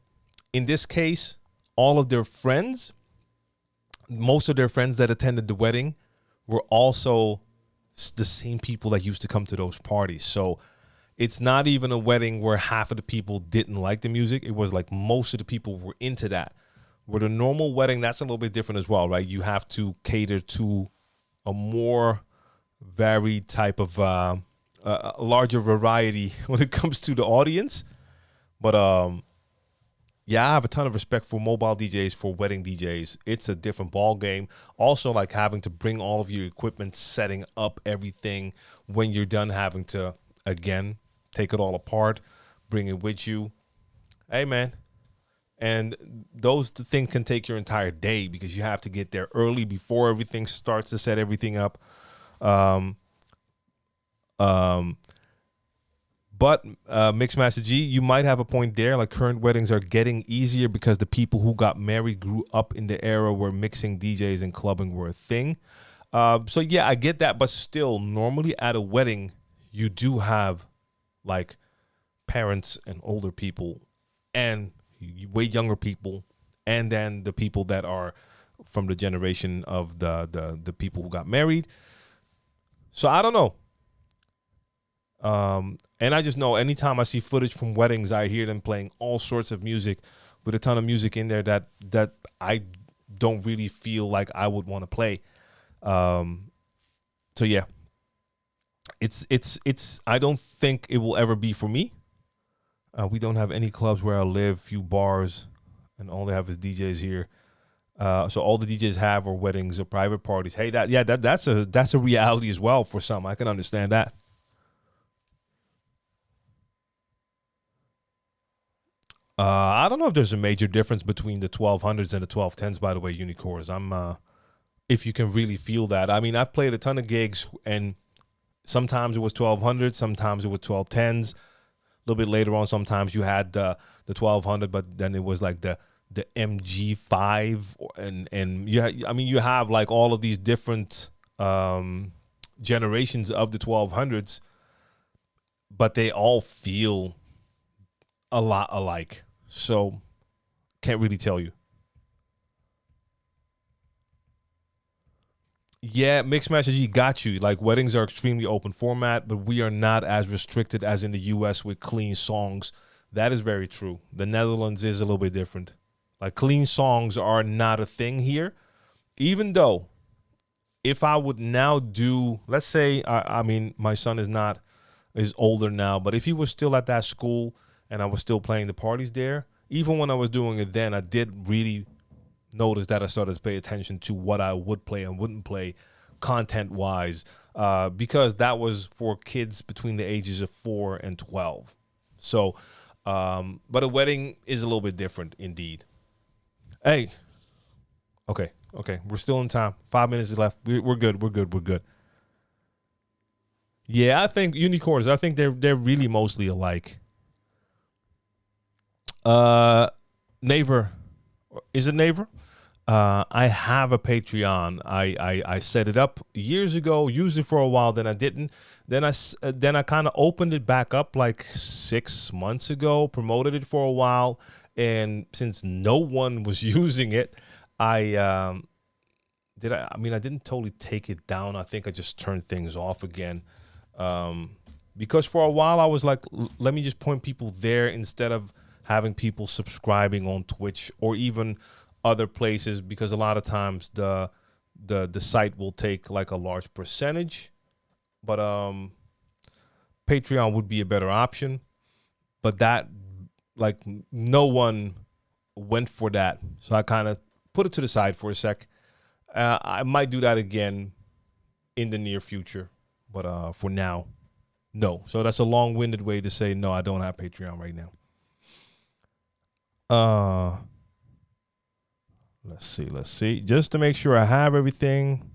In this case, all of their friends, most of their friends that attended the wedding were also the same people that used to come to those parties. So it's not even a wedding where half of the people didn't like the music. It was like most of the people were into that. With a normal wedding, that's a little bit different as well, right? You have to cater to a more varied type of a larger variety when it comes to the audience. But yeah, I have a ton of respect for mobile DJs, for wedding DJs. It's a different ball game. Also, like having to bring all of your equipment, setting up everything when you're done, having to, again, take it all apart, bring it with you. Hey, man. And those things can take your entire day because you have to get there early before everything starts to set everything up. But Mixmaster G, you might have a point there. Like current weddings are getting easier because the people who got married grew up in the era where mixing DJs and clubbing were a thing. So yeah, I get that. But still, normally at a wedding, you do have like parents and older people and way younger people, and then the people that are from the generation of the people who got married. So I don't know. And I just know anytime I see footage from weddings, I hear them playing all sorts of music with a ton of music in there that I don't really feel like I would want to play. So yeah, it's I don't think it will ever be for me. We don't have any clubs where I live, few bars, and all they have is DJs here. So all the DJs have are weddings or private parties. Hey, that's a reality as well for some. I can understand that. I don't know if there's a major difference between the 1200s and the 1210s, by the way, Unicorns. If you can really feel that. I mean, I've played a ton of gigs, and sometimes it was 1200s, sometimes it was 1210s. A little bit later on, sometimes you had the 1200, but then it was like the MG5, and you have like all of these different generations of the 1200s, but they all feel a lot alike. So can't really tell you. Yeah, Mixed Master G got you. Like weddings are extremely open format, but we are not as restricted as in the US with clean songs. That is very true. The Netherlands is a little bit different. Like clean songs are not a thing here. Even though if I would now do, let's say, I mean, my son is older now, but if he was still at that school and I was still playing the parties there, even when I was doing it then, I did really notice that I started to pay attention to what I would play and wouldn't play content-wise, because that was for kids between the ages of 4 and 12. So, but a wedding is a little bit different indeed. Hey, okay, we're still in time. 5 minutes left. We're good. Yeah, I think Unicorns, I think they're really mostly alike. Naver, is it Naver? I have a Patreon. I set it up years ago, used it for a while, then I didn't. Then I kind of opened it back up like 6 months ago, promoted it for a while, and since no one was using it, I didn't totally take it down. I think I just turned things off again. Because for a while I was like, let me just point people there instead of having people subscribing on Twitch or even other places, because a lot of times the site will take like a large percentage. But Patreon would be a better option. But that, like, no one went for that. So I kind of put it to the side for a sec. I might do that again in the near future. But for now, no. So that's a long-winded way to say no, I don't have Patreon right now. Let's see. Just to make sure I have everything.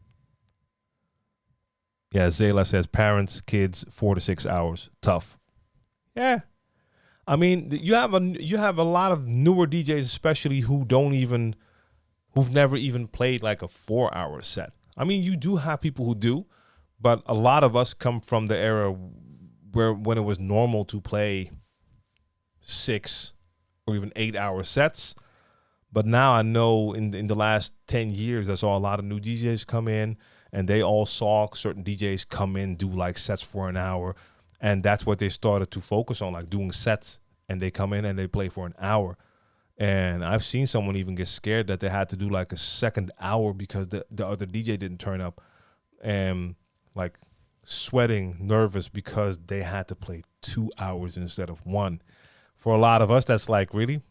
Yeah, Zayla says parents, kids, 4 to 6 hours. Tough. Yeah. I mean, you have a lot of newer DJs, especially who've never even played like a 4-hour set. I mean, you do have people who do, but a lot of us come from the era when it was normal to play 6 or even 8-hour sets. But now I know in the last 10 years, I saw a lot of new DJs come in, and they all saw certain DJs come in, do like sets for an hour. And that's what they started to focus on, like doing sets. And they come in and they play for an hour. And I've seen someone even get scared that they had to do like a second hour because the other DJ didn't turn up, and like sweating, nervous because they had to play 2 hours instead of 1. For a lot of us, that's like, really?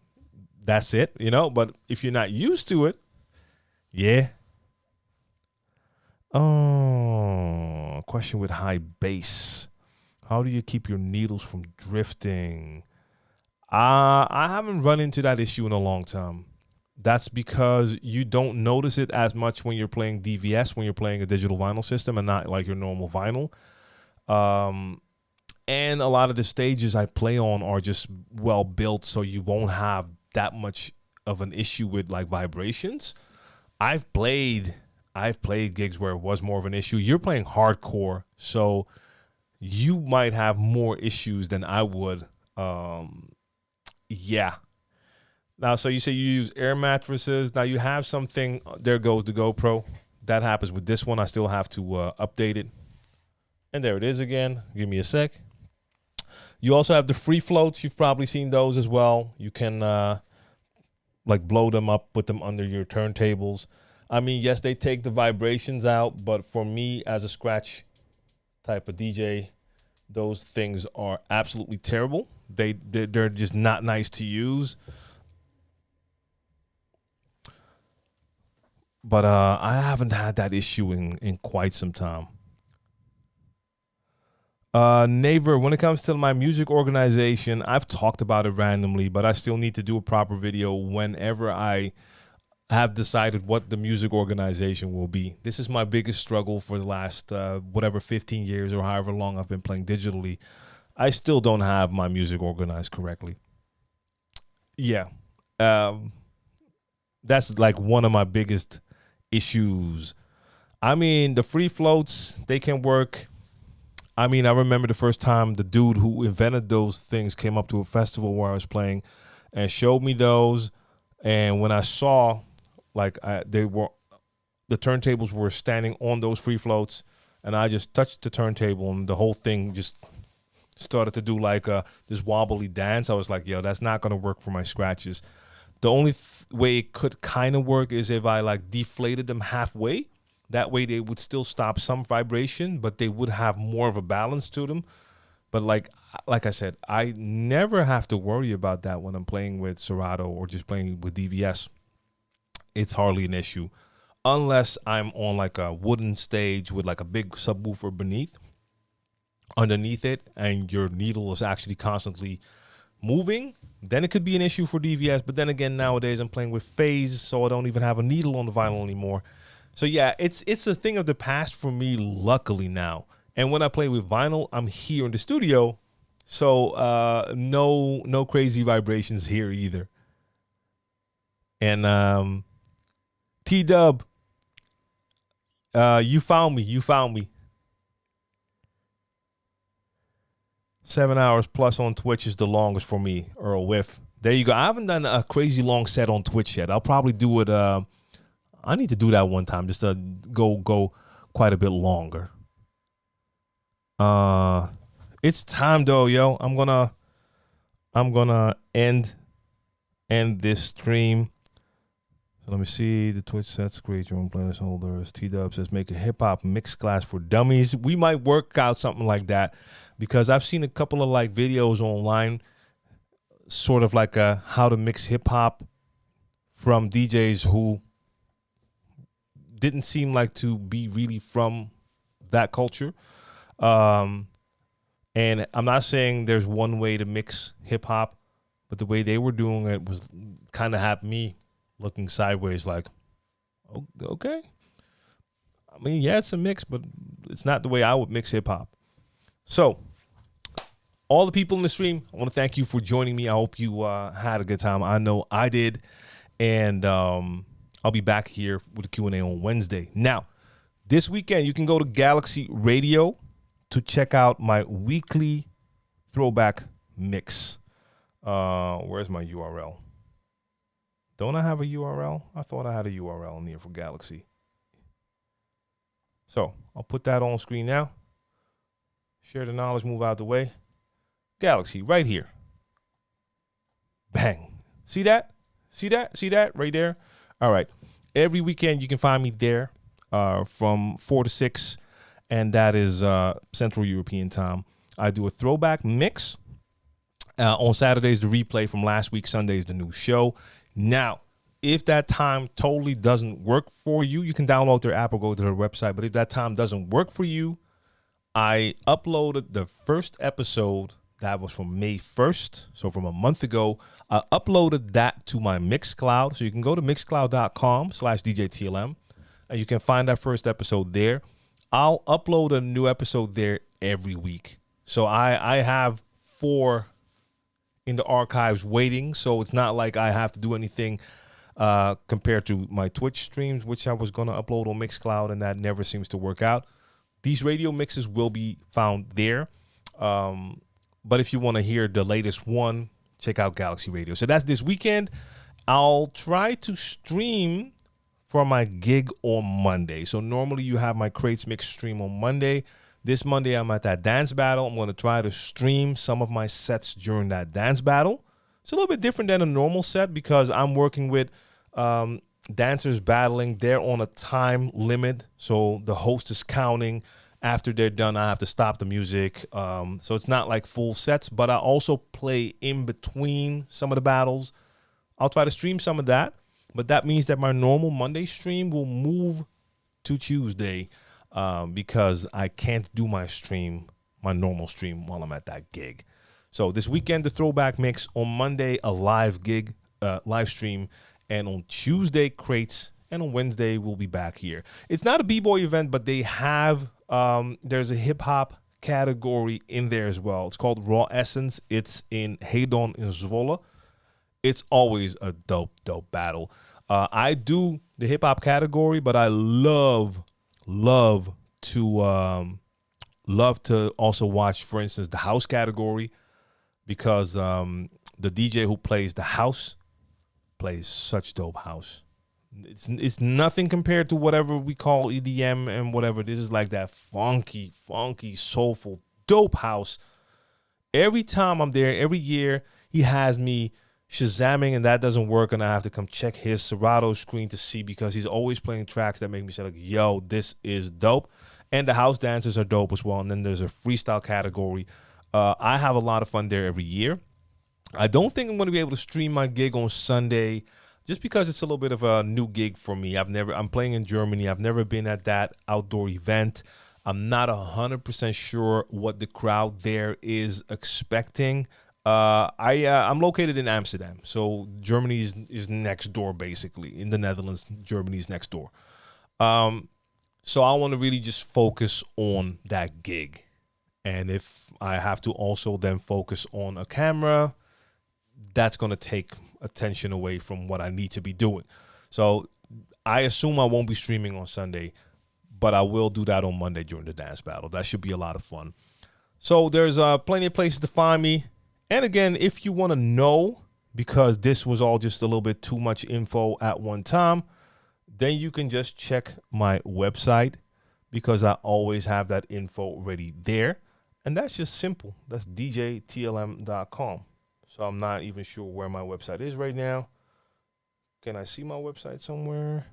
That's it, you know? But if you're not used to it, yeah. Oh, question with high bass. How do you keep your needles from drifting? I haven't run into that issue in a long time. That's because you don't notice it as much when you're playing DVS, when you're playing a digital vinyl system and not like your normal vinyl. And a lot of the stages I play on are just well built, so you won't have that much of an issue with like vibrations. I've played gigs where it was more of an issue. You're playing hardcore, so you might have more issues than I would. Yeah. Now, so you say you use air mattresses. Now you have something. There goes the GoPro. That happens with this one. I still have to update it. And there it is again. Give me a sec. You also have the free floats. You've probably seen those as well. You can like blow them up, put them under your turntables. I mean, yes, they take the vibrations out, but for me as a scratch type of DJ, those things are absolutely terrible. They're just not nice to use. But I haven't had that issue in quite some time. Naver, when it comes to my music organization, I've talked about it randomly, but I still need to do a proper video whenever I have decided what the music organization will be. This is my biggest struggle for the last 15 years or however long I've been playing digitally. I still don't have my music organized correctly. Yeah. That's like one of my biggest issues. I mean, the free floats, they can work. I mean, I remember the first time the dude who invented those things came up to a festival where I was playing and showed me those. And when I saw, like, the turntables were standing on those free floats, and I just touched the turntable, and the whole thing just started to do like this wobbly dance. I was like, yo, that's not going to work for my scratches. The only way it could kind of work is if I like deflated them halfway. That way they would still stop some vibration, but they would have more of a balance to them. But like I said, I never have to worry about that when I'm playing with Serato or just playing with DVS. It's hardly an issue unless I'm on like a wooden stage with like a big subwoofer underneath it, and your needle is actually constantly moving. Then it could be an issue for DVS. But then again, nowadays I'm playing with phase, so I don't even have a needle on the vinyl anymore. So yeah, it's a thing of the past for me, luckily now. And when I play with vinyl, I'm here in the studio, so no crazy vibrations here either. And T-Dub, you found me. 7 hours plus on Twitch is the longest for me, Earl Whiff. There you go. I haven't done a crazy long set on Twitch yet. I'll probably do it. I need to do that one time just to go quite a bit longer. It's time though, yo. I'm gonna end this stream. So let me see the Twitch sets. Great, your own playlist holders. T-Dub says make a hip hop mix class for dummies. We might work out something like that because I've seen a couple of like videos online, sort of like how to mix hip hop from DJs who didn't seem like to be really from that culture. And I'm not saying there's one way to mix hip hop, but the way they were doing it was kind of had me looking sideways like, okay. I mean, yeah, it's a mix, but it's not the way I would mix hip hop. So, all the people in the stream, I want to thank you for joining me. I hope you had a good time. I know I did. And I'll be back here with a Q&A on Wednesday. Now, this weekend, you can go to Galaxy Radio to check out my weekly throwback mix. Where's my URL? Don't I have a URL? I thought I had a URL in here for Galaxy. So I'll put that on screen now. Share the knowledge, move out the way. Galaxy, right here. Bang. See that? See that? See that right there? All right. Every weekend you can find me there from 4 to 6, and that is Central European time. I do a throwback mix. On Saturdays, the replay from last week. Sundays, the new show. Now, if that time totally doesn't work for you, you can download their app or go to their website. But if that time doesn't work for you, I uploaded the first episode. That was from May 1st, so from a month ago. I uploaded that to my Mixcloud. So you can go to mixcloud.com/DJ TLM, and you can find that first episode there. I'll upload a new episode there every week. So I have 4 in the archives waiting, so it's not like I have to do anything compared to my Twitch streams, which I was going to upload on Mixcloud, and that never seems to work out. These radio mixes will be found there. But if you want to hear the latest one, check out Galaxy Radio. So that's this weekend. I'll try to stream for my gig on Monday. So normally you have my Crates Mix stream on Monday. This Monday I'm at that dance battle. I'm going to try to stream some of my sets during that dance battle. It's a little bit different than a normal set because I'm working with dancers battling. They're on a time limit, so the host is counting. After they're done, I have to stop the music. So it's not like full sets, but I also play in between some of the battles. I'll try to stream some of that, but that means that my normal Monday stream will move to Tuesday because I can't do my normal stream while I'm at that gig. So this weekend, the throwback mix. On Monday, a live gig, live stream. And on Tuesday, Crates. And on Wednesday, we'll be back here. It's not a B-boy event, but they have, there's a hip-hop category in there as well. It's called Raw Essence. It's in Hedon in Zwolle. It's always a dope battle. I do the hip-hop category, but I love to also watch, for instance, the house category, because the DJ who plays the house plays such dope house. It's nothing compared to whatever we call EDM and whatever. This is like that funky, soulful, dope house. Every time I'm there, every year, he has me Shazamming, and that doesn't work, and I have to come check his Serato screen to see, because he's always playing tracks that make me say, like, yo, this is dope. And the house dancers are dope as well. And then there's a freestyle category. I have a lot of fun there every year. I don't think I'm going to be able to stream my gig on Sunday, just because it's a little bit of a new gig for me. I'm playing in Germany. I've never been at that outdoor event. I'm not 100% sure what the crowd there is expecting. I'm located in Amsterdam, so Germany is next door, basically. In the Netherlands, Germany's next door. So I want to really just focus on that gig. And if I have to also then focus on a camera, that's going to take attention away from what I need to be doing. So I assume I won't be streaming on Sunday, but I will do that on Monday during the dance battle. That should be a lot of fun. So there's plenty of places to find me. And again, if you want to know, because this was all just a little bit too much info at one time, then you can just check my website, because I always have that info ready there. And that's just simple. That's djtlm.com. So I'm not even sure where my website is right now. Can I see my website somewhere?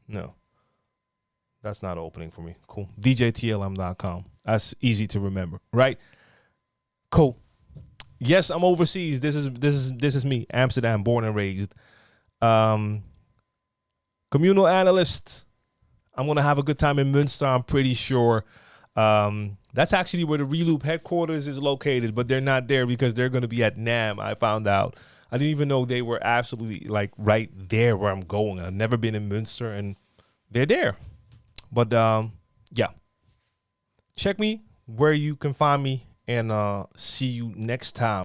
No. That's not opening for me. Cool. djtlm.com. That's easy to remember, right? Cool. Yes, I'm overseas. This is me, Amsterdam, born and raised. Communal analyst. I'm gonna have a good time in Münster, I'm pretty sure. That's actually where the Reloop headquarters is located, but they're not there because they're gonna be at NAM. I found out. I didn't even know they were absolutely like right there where I'm going. I've never been in Münster, and they're there. But yeah, check me where you can find me, and see you next time.